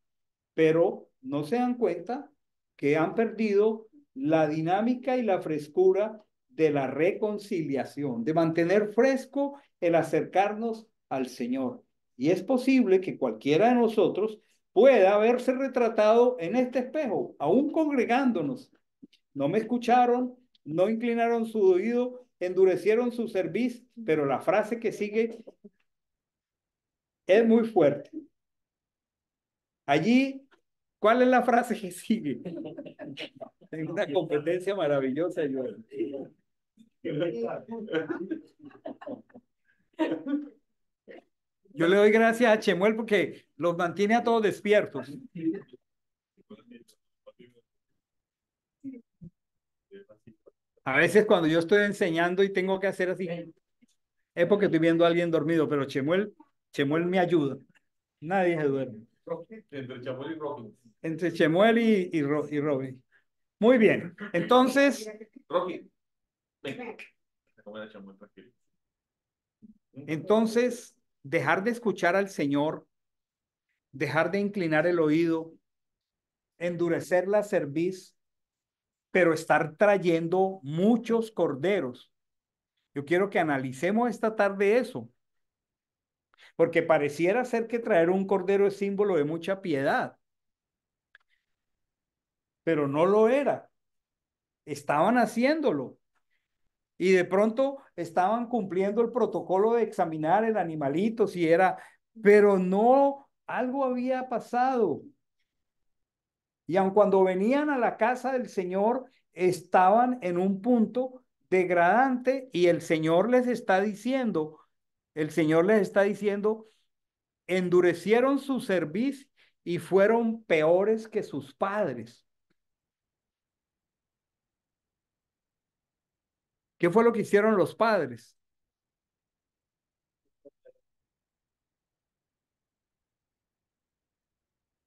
pero no se dan cuenta que han perdido la dinámica y la frescura de la reconciliación, de mantener fresco el acercarnos al Señor. Y es posible que cualquiera de nosotros pueda verse retratado en este espejo, aún congregándonos. No me escucharon, no inclinaron su oído, endurecieron su cerviz, pero la frase que sigue es muy fuerte. Allí, ¿cuál es la frase que sigue? Tengo una competencia maravillosa, yo. Yo le doy gracias a Chemuel porque los mantiene a todos despiertos. A veces cuando yo estoy enseñando y tengo que hacer así, es porque estoy viendo a alguien dormido, pero Chemuel me ayuda. Nadie se duerme. Entre Chamuel y Rocky. Entre Chemuel y Robin. Muy bien. Entonces, Rocky. Ven. Chamuel, tranquilo. entonces, dejar de escuchar al Señor, dejar de inclinar el oído, endurecer la cerviz, pero estar trayendo muchos corderos. Yo quiero que analicemos esta tarde eso, porque pareciera ser que traer un cordero es símbolo de mucha piedad, pero no lo era. Estaban haciéndolo y de pronto estaban cumpliendo el protocolo de examinar el animalito si era, pero no, algo había pasado. Y aun cuando venían a la casa del Señor, estaban en un punto degradante y el Señor les está diciendo, endurecieron su cerviz y fueron peores que sus padres. ¿Qué fue lo que hicieron los padres?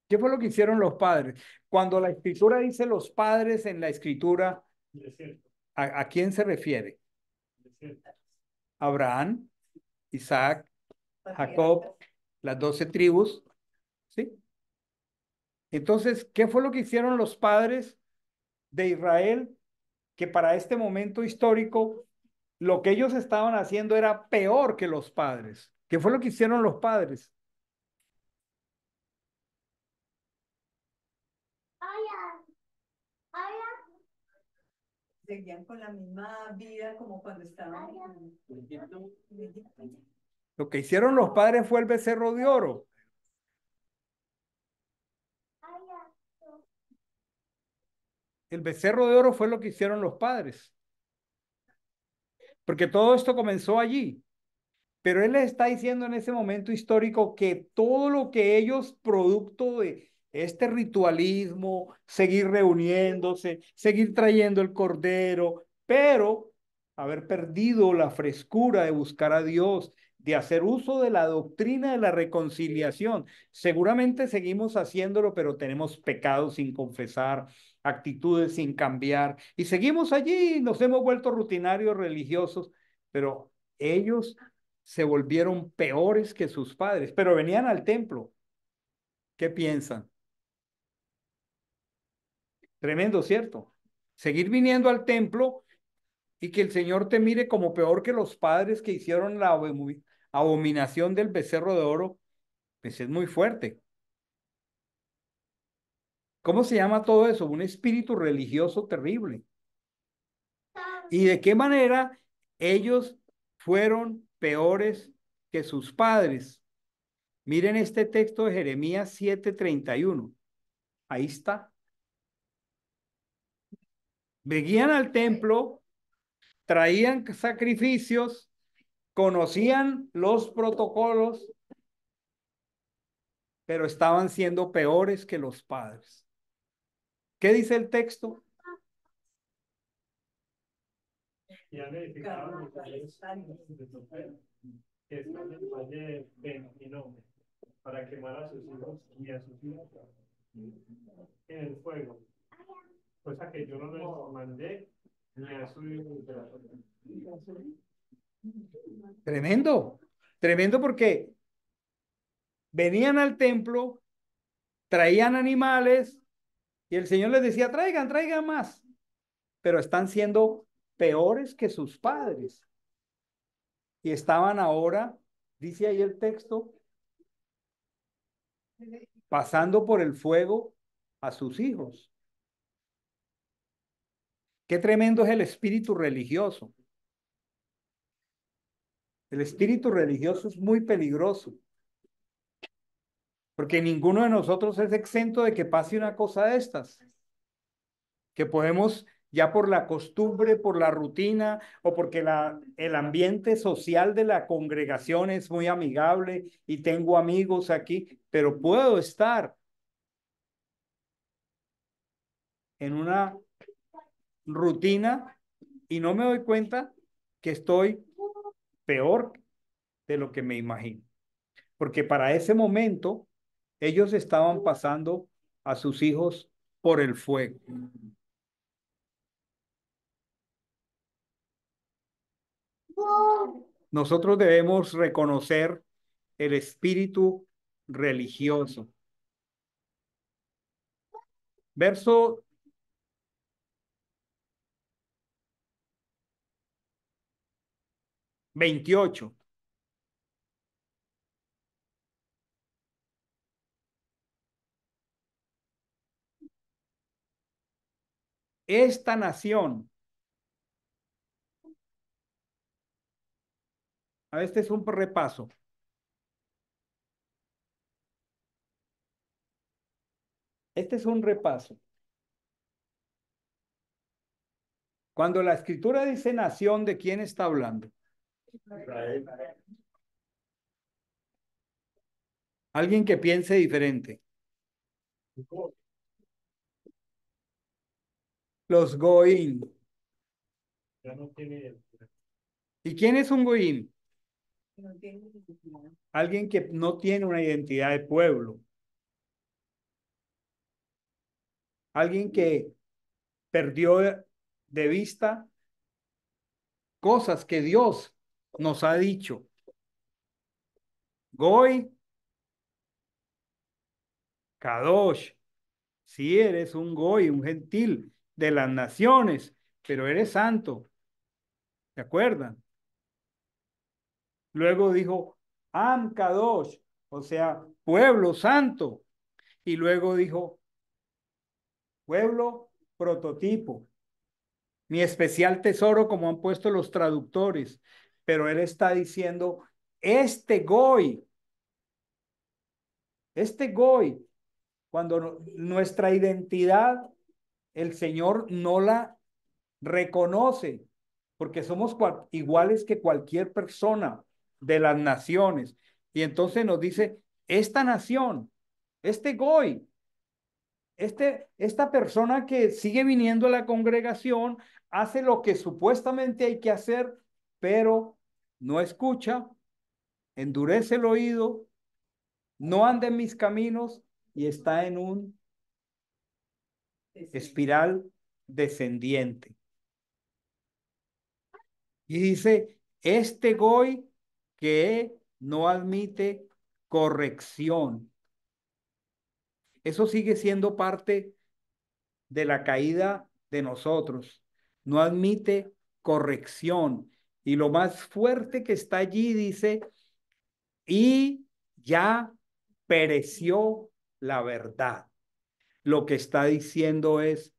¿Qué fue lo que hicieron los padres? Cuando la escritura dice los padres en la escritura, ¿a quién se refiere? Abraham, Isaac, Jacob, las 12 tribus, ¿sí? Entonces, ¿qué fue lo que hicieron los padres de Israel? Que para este momento histórico, lo que ellos estaban haciendo era peor que los padres. ¿Qué fue lo que hicieron los padres? Seguían con la misma vida como cuando estaban en Egipto. Lo que hicieron los padres fue el becerro de oro. El becerro de oro fue lo que hicieron los padres. Porque todo esto comenzó allí. Pero él les está diciendo en ese momento histórico que todo lo que ellos, producto de este ritualismo, seguir reuniéndose, seguir trayendo el cordero, pero haber perdido la frescura de buscar a Dios, de hacer uso de la doctrina de la reconciliación. Seguramente seguimos haciéndolo, pero tenemos pecados sin confesar, actitudes sin cambiar, y seguimos allí, nos hemos vuelto rutinarios religiosos, pero ellos se volvieron peores que sus padres, pero venían al templo. ¿Qué piensan? Tremendo, ¿cierto? Seguir viniendo al templo y que el Señor te mire como peor que los padres que hicieron la abominación del becerro de oro, pues es muy fuerte. ¿Cómo se llama todo eso? Un espíritu religioso terrible. ¿Y de qué manera ellos fueron peores que sus padres? Miren este texto de Jeremías 7:31. Ahí está. Venían al templo, traían sacrificios, conocían los protocolos, pero estaban siendo peores que los padres. ¿Qué dice el texto? Y han edificado los lugares de Tofel, que están en el valle de Ben-Hinnom, para quemar a sus hijos y a sus hijas en el fuego, cosa que yo no les mandé ni a su hijo. Tremendo, tremendo porque venían al templo, traían animales y el Señor les decía, traigan, traigan más, pero están siendo peores que sus padres. Y estaban ahora, dice ahí el texto, pasando por el fuego a sus hijos. Qué tremendo es el espíritu religioso. El espíritu religioso es muy peligroso, porque ninguno de nosotros es exento de que pase una cosa de estas, que podemos ya por la costumbre, por la rutina o porque el ambiente social de la congregación es muy amigable y tengo amigos aquí, pero puedo estar en una rutina y no me doy cuenta que estoy peor de lo que me imagino. Porque para ese momento ellos estaban pasando a sus hijos por el fuego. Nosotros debemos reconocer el espíritu religioso. Verso 28. Esta nación, este es un repaso. Este es un repaso. Cuando la escritura dice nación, ¿de quién está hablando? Israel. Alguien que piense diferente. Los goim. Ya no tiene. ¿Y quién es un goim? No tiene necesidad. Alguien que no tiene una identidad de pueblo. Alguien que perdió de vista cosas que Dios nos ha dicho. Goy, Kadosh, si eres un goy, un gentil de las naciones, pero eres santo. ¿Se acuerdan? Luego dijo, Am Kadosh, o sea, pueblo santo. Y luego dijo, pueblo prototipo, mi especial tesoro, como han puesto los traductores. Pero él está diciendo, este goy, cuando nuestra identidad, el Señor no la reconoce, porque somos iguales que cualquier persona de las naciones. Y entonces nos dice, esta nación, este goy, esta persona que sigue viniendo a la congregación, hace lo que supuestamente hay que hacer, pero no escucha, endurece el oído, no anda en mis caminos y está en un espiral descendiente. Y dice, este goy que no admite corrección. Eso sigue siendo parte de la caída de nosotros. No admite corrección. Y lo más fuerte que está allí dice, y ya pereció la verdad. Lo que está diciendo es,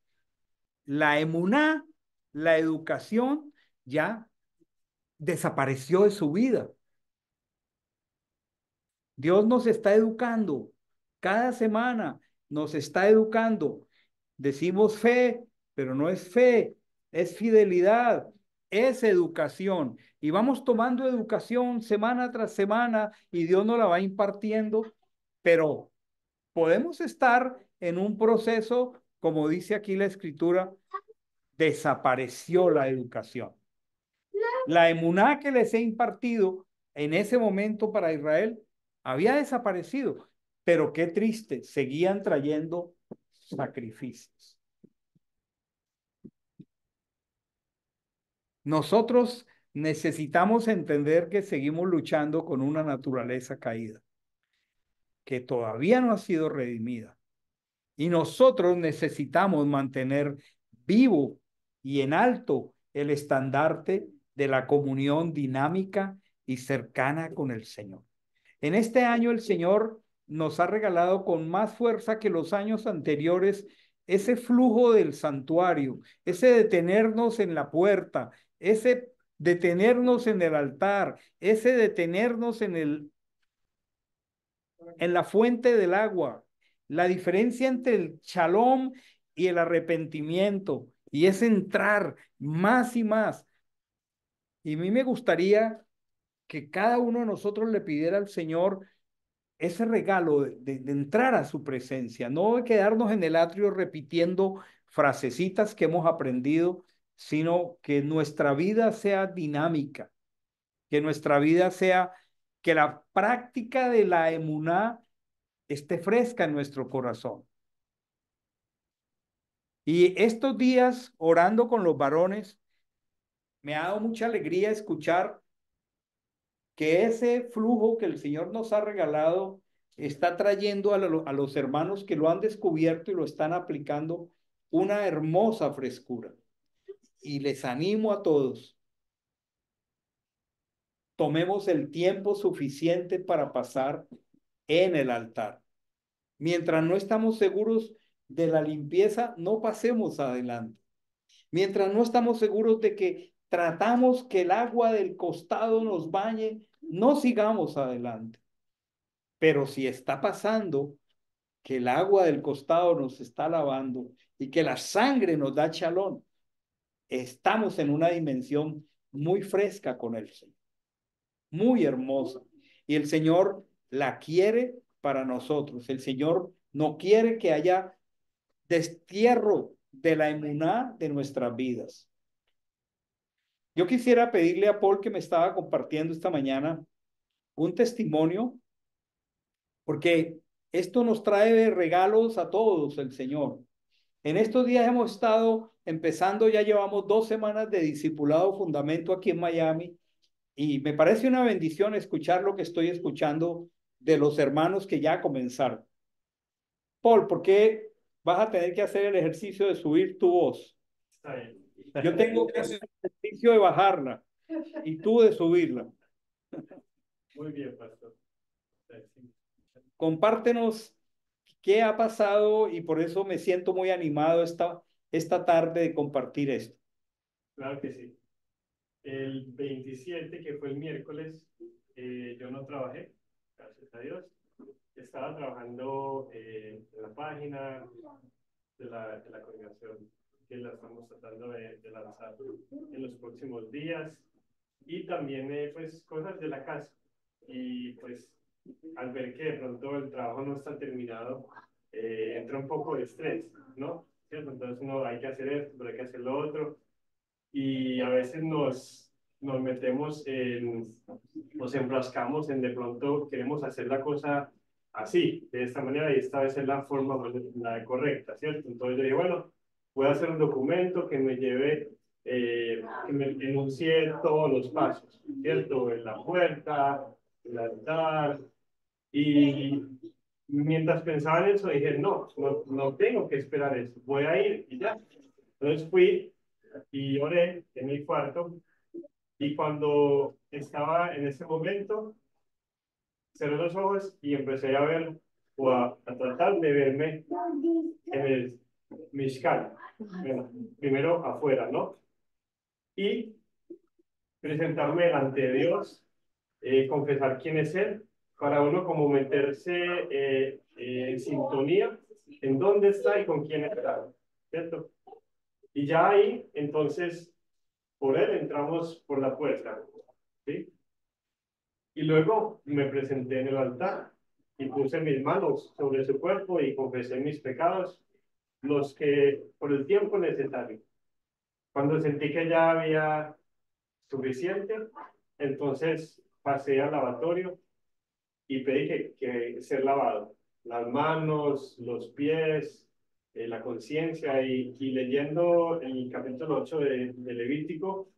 la emuná, la educación, ya desapareció de su vida. Dios nos está educando. Cada semana nos está educando. Decimos fe, pero no es fe, es fidelidad, es educación. Y vamos tomando educación semana tras semana y Dios nos la va impartiendo, pero podemos estar en un proceso, como dice aquí la escritura, desapareció la educación. La emuná que les he impartido en ese momento para Israel había desaparecido, pero qué triste, seguían trayendo sacrificios. Nosotros necesitamos entender que seguimos luchando con una naturaleza caída, que todavía no ha sido redimida. Y nosotros necesitamos mantener vivo y en alto el estandarte de la comunión dinámica y cercana con el Señor. En este año el Señor nos ha regalado con más fuerza que los años anteriores ese flujo del santuario, ese detenernos en la puerta, ese detenernos en el altar, ese detenernos en la fuente del agua. La diferencia entre el shalom y el arrepentimiento, y es entrar más y más. Y a mí me gustaría que cada uno de nosotros le pidiera al Señor ese regalo de entrar a su presencia, no de quedarnos en el atrio repitiendo frasecitas que hemos aprendido, sino que nuestra vida sea dinámica, que nuestra vida sea, que la práctica de la emuná esté fresca en nuestro corazón. Y estos días, orando con los varones, me ha dado mucha alegría escuchar que ese flujo que el Señor nos ha regalado está trayendo a los hermanos que lo han descubierto y lo están aplicando una hermosa frescura. Y les animo a todos, tomemos el tiempo suficiente para pasar en el altar. Mientras no estamos seguros de la limpieza, no pasemos adelante. Mientras no estamos seguros de que tratamos que el agua del costado nos bañe, no sigamos adelante. Pero si está pasando que el agua del costado nos está lavando y que la sangre nos da chalón, estamos en una dimensión muy fresca con el Señor, muy hermosa. Y el Señor la quiere para nosotros. El Señor no quiere que haya destierro de la emuná de nuestras vidas. Yo quisiera pedirle a Paul, que me estaba compartiendo esta mañana, un testimonio, porque esto nos trae regalos a todos el Señor. En estos días hemos estado empezando, ya llevamos 2 semanas de discipulado fundamento aquí en Miami, y me parece una bendición escuchar lo que estoy escuchando de los hermanos que ya comenzaron. Paul, ¿por qué vas a tener que hacer el ejercicio de subir tu voz? Está bien. Yo tengo que hacer el ejercicio de bajarla y tú de subirla. Muy bien, pastor. Compártenos qué ha pasado, y por eso me siento muy animado esta tarde de compartir esto. Claro que sí. El 27, que fue el miércoles, yo no trabajé, gracias a Dios. Estaba trabajando en la página de la congregación, que la estamos tratando de lanzar en los próximos días. Y también, pues, cosas de la casa. Y, pues, al ver que de pronto el trabajo no está terminado, entra un poco de estrés, ¿no? ¿Cierto? Entonces uno hay que hacer esto, pero hay que hacer lo otro. Y a veces nos metemos nos enfrascamos en de pronto queremos hacer la cosa así, de esta manera, y esta vez es la forma, pues, la correcta, ¿cierto? Entonces yo dije, bueno, voy a hacer un documento que me lleve, que me enuncie todos los pasos, ¿cierto? En la puerta, el altar, y mientras pensaba en eso dije, no tengo que esperar eso, voy a ir y ya. Entonces fui y oré en mi cuarto, y cuando estaba en ese momento, cerré los ojos y empecé a ver, o a tratar de verme en el Mishkan. Bueno, primero afuera, ¿no? Y presentarme delante de Dios, confesar quién es Él para uno como meterse en sintonía en dónde está y con quién está, ¿cierto? Y ya ahí, entonces, por él entramos por la puerta, ¿sí? Y luego me presenté en el altar y puse mis manos sobre su cuerpo y confesé mis pecados, los que por el tiempo necesario. Cuando sentí que ya había suficiente, entonces pasé al lavatorio y pedí que ser lavado. Las manos, los pies, la conciencia y leyendo el capítulo 8 de Levítico,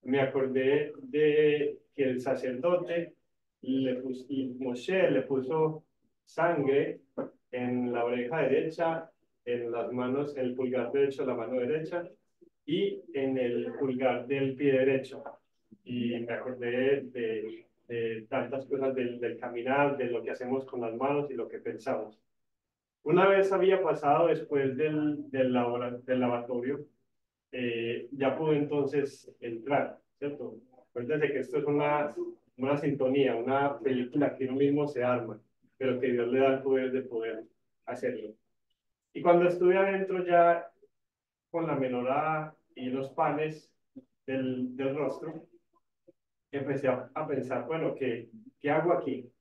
me acordé de que el sacerdote y Moshe le puso sangre en la oreja derecha, en las manos, en el pulgar derecho de la mano derecha y en el pulgar del pie derecho. Y me acordé de tantas cosas del caminar, de lo que hacemos con las manos y lo que pensamos. Una vez había pasado después del lavatorio, ya pude entonces entrar, ¿cierto? Acuérdense que esto es una sintonía, una película que uno mismo se arma, pero que Dios le da el poder de poder hacerlo. Y cuando estuve adentro ya con la menorá y los panes del rostro, empecé a pensar, bueno, ¿qué hago aquí?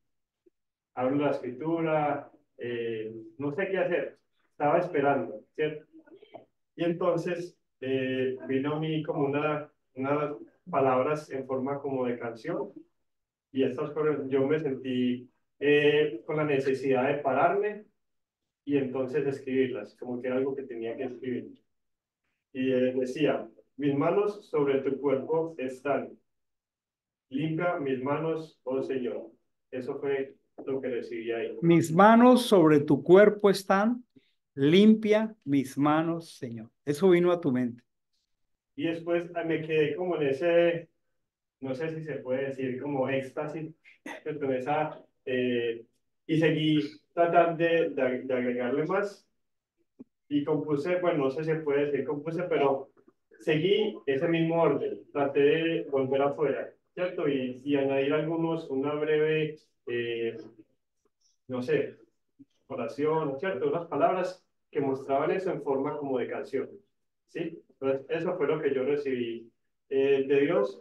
Abro la escritura, no sé qué hacer, estaba esperando, ¿cierto? Y entonces vino a mí como unas palabras en forma como de canción, y estas fueron, yo me sentí con la necesidad de pararme y entonces escribirlas, como que era algo que tenía que escribir. Y decía, mis manos sobre tu cuerpo están, limpia mis manos, oh Señor. Eso fue lo que recibí ahí. Mis manos sobre tu cuerpo están, limpia mis manos, Señor. Eso vino a tu mente. Y después me quedé como en ese, no sé si se puede decir, como éxtasis, ¿cierto? En esa, y seguí tratando de agregarle más y compuse, bueno, no sé si se puede decir compuse, pero seguí ese mismo orden, traté de volver afuera, ¿cierto? Y añadir algunos, una breve, no sé, oración, ¿cierto? Unas palabras que mostraban eso en forma como de canción, ¿sí? Entonces, eso fue lo que yo recibí de Dios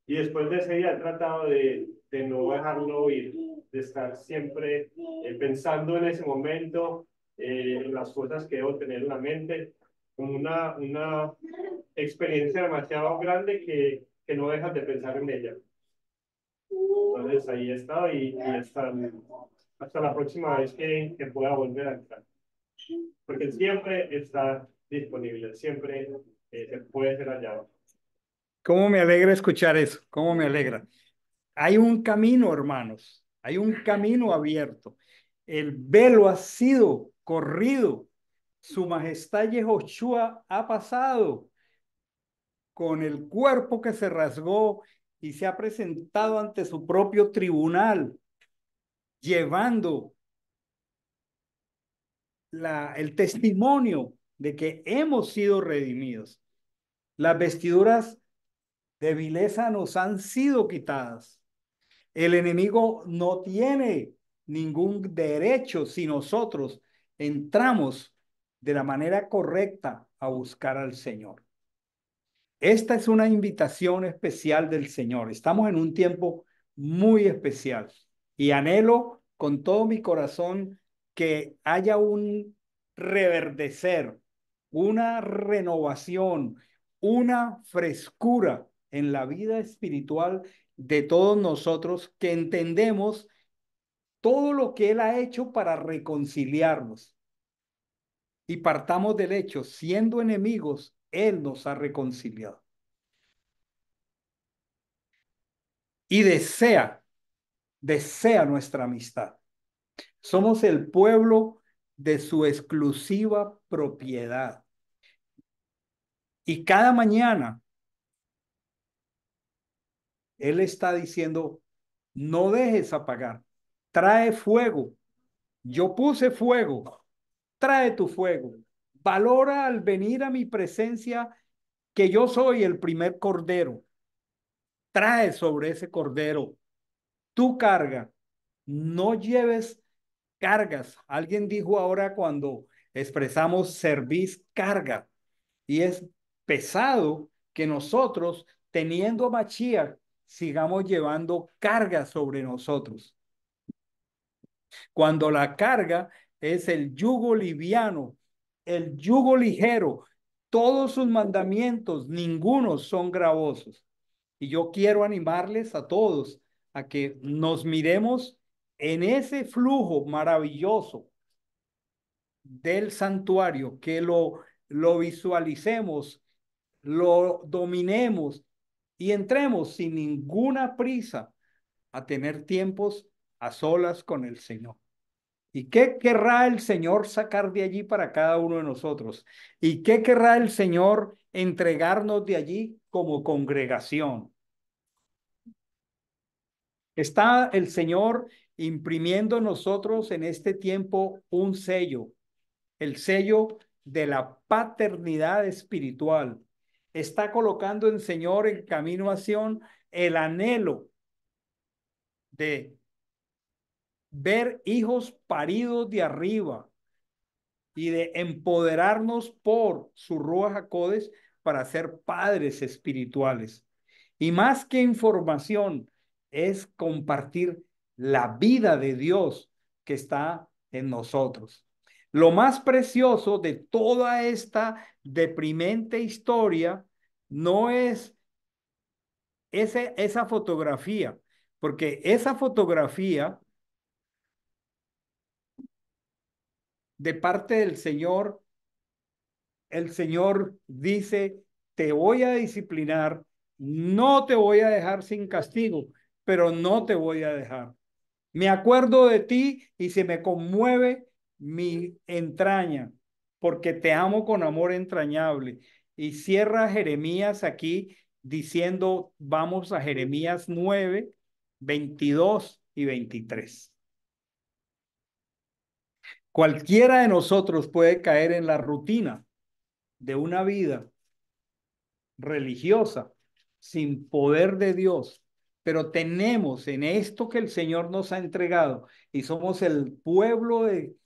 y después de ese día he tratado de no dejarlo ir, de estar siempre pensando en ese momento, en las cosas que debo tener en la mente, como una experiencia demasiado grande que no dejas de pensar en ella. Entonces ahí he estado y hasta la próxima vez que pueda volver a entrar. Porque siempre está disponible, siempre se puede ser hallado. ¿Cómo me alegra escuchar eso? ¿Cómo me alegra? Hay un camino, hermanos. Hay un camino abierto. El velo ha sido corrido. Su majestad Yehoshua ha pasado con el cuerpo que se rasgó y se ha presentado ante su propio tribunal, llevando el testimonio de que hemos sido redimidos. Las vestiduras de vileza nos han sido quitadas. El enemigo no tiene ningún derecho si nosotros entramos de la manera correcta a buscar al Señor. Esta es una invitación especial del Señor. Estamos en un tiempo muy especial y anhelo con todo mi corazón que haya un reverdecer, una renovación, una frescura en la vida espiritual de todos nosotros que entendemos todo lo que Él ha hecho para reconciliarnos. Y partamos del hecho, siendo enemigos, Él nos ha reconciliado. Y desea nuestra amistad. Somos el pueblo de su exclusiva propiedad. Y cada mañana Él está diciendo, no dejes apagar, trae fuego. Yo puse fuego, trae tu fuego. Valora al venir a mi presencia que yo soy el primer cordero. Trae sobre ese cordero tu carga, no lleves cargas. Alguien dijo ahora cuando expresamos servis carga, y es pesado que nosotros, teniendo a Mashiach, sigamos llevando carga sobre nosotros. Cuando la carga es el yugo liviano, el yugo ligero, todos sus mandamientos, ninguno son gravosos. Y yo quiero animarles a todos a que nos miremos en ese flujo maravilloso del santuario, que lo visualicemos, lo dominemos y entremos sin ninguna prisa a tener tiempos a solas con el Señor. ¿Y qué querrá el Señor sacar de allí para cada uno de nosotros? ¿Y qué querrá el Señor entregarnos de allí como congregación? Está el Señor imprimiendo en nosotros en este tiempo un sello, el sello de la paternidad espiritual. Está colocando el Señor en camino a Sion el anhelo de ver hijos paridos de arriba y de empoderarnos por su Ruach HaKodesh para ser padres espirituales. Y más que información, es compartir la vida de Dios que está en nosotros. Lo más precioso de toda esta deprimente historia no es esa fotografía, porque esa fotografía de parte del Señor, el Señor dice, te voy a disciplinar, no te voy a dejar sin castigo, pero no te voy a dejar. Me acuerdo de ti y se me conmueve mi entraña, porque te amo con amor entrañable. Y cierra Jeremías aquí diciendo, vamos a Jeremías 9, 22 y 23. Cualquiera de nosotros puede caer en la rutina de una vida religiosa sin poder de Dios, pero tenemos en esto que el Señor nos ha entregado y somos el pueblo de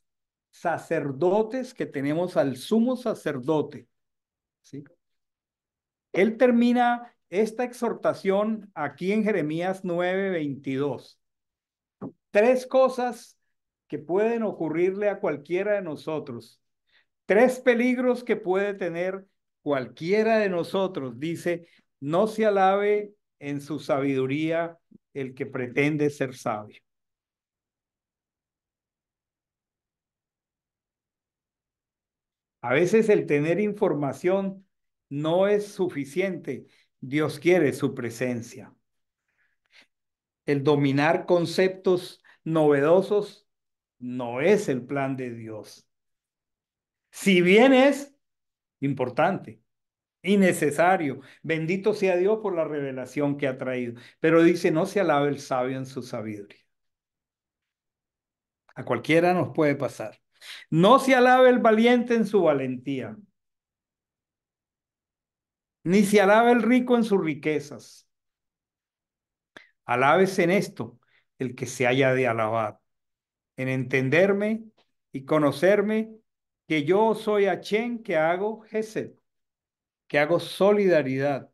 sacerdotes que tenemos al sumo sacerdote, ¿sí? Él termina esta exhortación aquí en Jeremías 9:22. Tres cosas que pueden ocurrirle a cualquiera de nosotros. Tres peligros que puede tener cualquiera de nosotros. Dice, no se alabe en su sabiduría el que pretende ser sabio. A veces el tener información no es suficiente. Dios quiere su presencia. El dominar conceptos novedosos no es el plan de Dios. Si bien es importante y necesario, bendito sea Dios por la revelación que ha traído. Pero dice, no se alabe el sabio en su sabiduría. A cualquiera nos puede pasar. No se alabe el valiente en su valentía, ni se alabe el rico en sus riquezas. Alabes en esto el que se haya de alabar, en entenderme y conocerme que yo soy Achén, que hago Gesed, que hago solidaridad.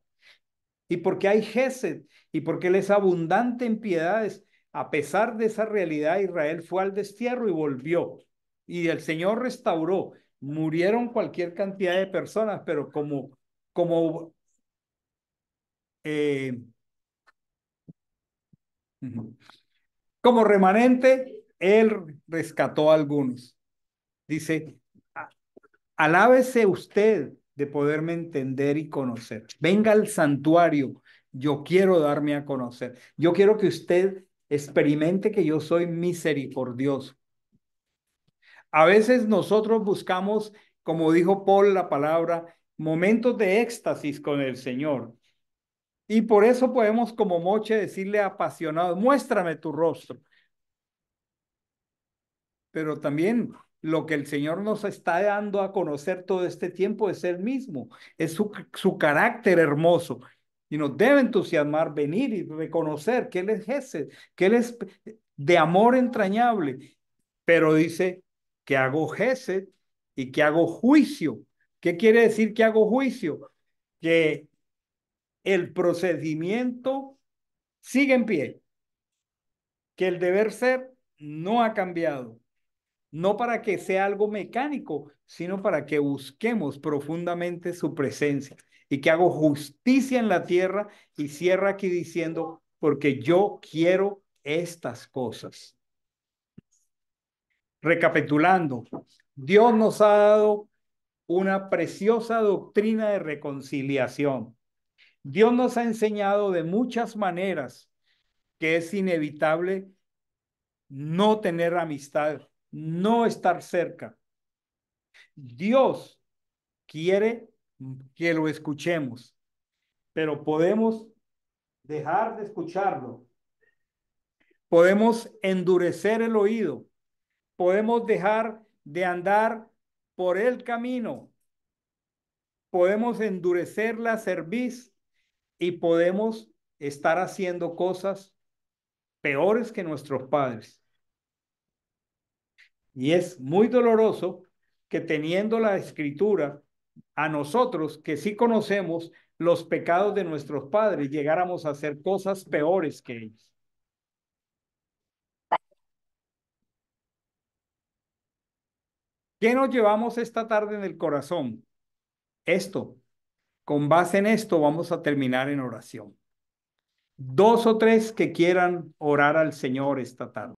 Y porque hay Gesed y porque Él es abundante en piedades, a pesar de esa realidad, Israel fue al destierro y volvió. Y el Señor restauró. Murieron cualquier cantidad de personas, pero como eh, como remanente, Él rescató a algunos. Dice, alábese usted de poderme entender y conocer. Venga al santuario. Yo quiero darme a conocer. Yo quiero que usted experimente que yo soy misericordioso. A veces nosotros buscamos, como dijo Paul la palabra, momentos de éxtasis con el Señor. Y por eso podemos como Moche decirle apasionado, muéstrame tu rostro. Pero también lo que el Señor nos está dando a conocer todo este tiempo es Él mismo, es su carácter hermoso. Y nos debe entusiasmar venir y reconocer que Él es Gesed, que Él es de amor entrañable, pero dice que hago gesed y que hago juicio. ¿Qué quiere decir que hago juicio? Que el procedimiento sigue en pie, que el deber ser no ha cambiado, no para que sea algo mecánico, sino para que busquemos profundamente su presencia y que hago justicia en la tierra. Y cierra aquí diciendo, porque yo quiero estas cosas. Recapitulando, Dios nos ha dado una preciosa doctrina de reconciliación. Dios nos ha enseñado de muchas maneras que es inevitable no tener amistad, no estar cerca. Dios quiere que lo escuchemos, pero podemos dejar de escucharlo. Podemos endurecer el oído. Podemos dejar de andar por el camino. Podemos endurecer la cerviz y podemos estar haciendo cosas peores que nuestros padres. Y es muy doloroso que teniendo la escritura, a nosotros que sí conocemos los pecados de nuestros padres, llegáramos a hacer cosas peores que ellos. ¿Qué nos llevamos esta tarde en el corazón? Esto. Con base en esto vamos a terminar en oración. 2 o 3 que quieran orar al Señor esta tarde.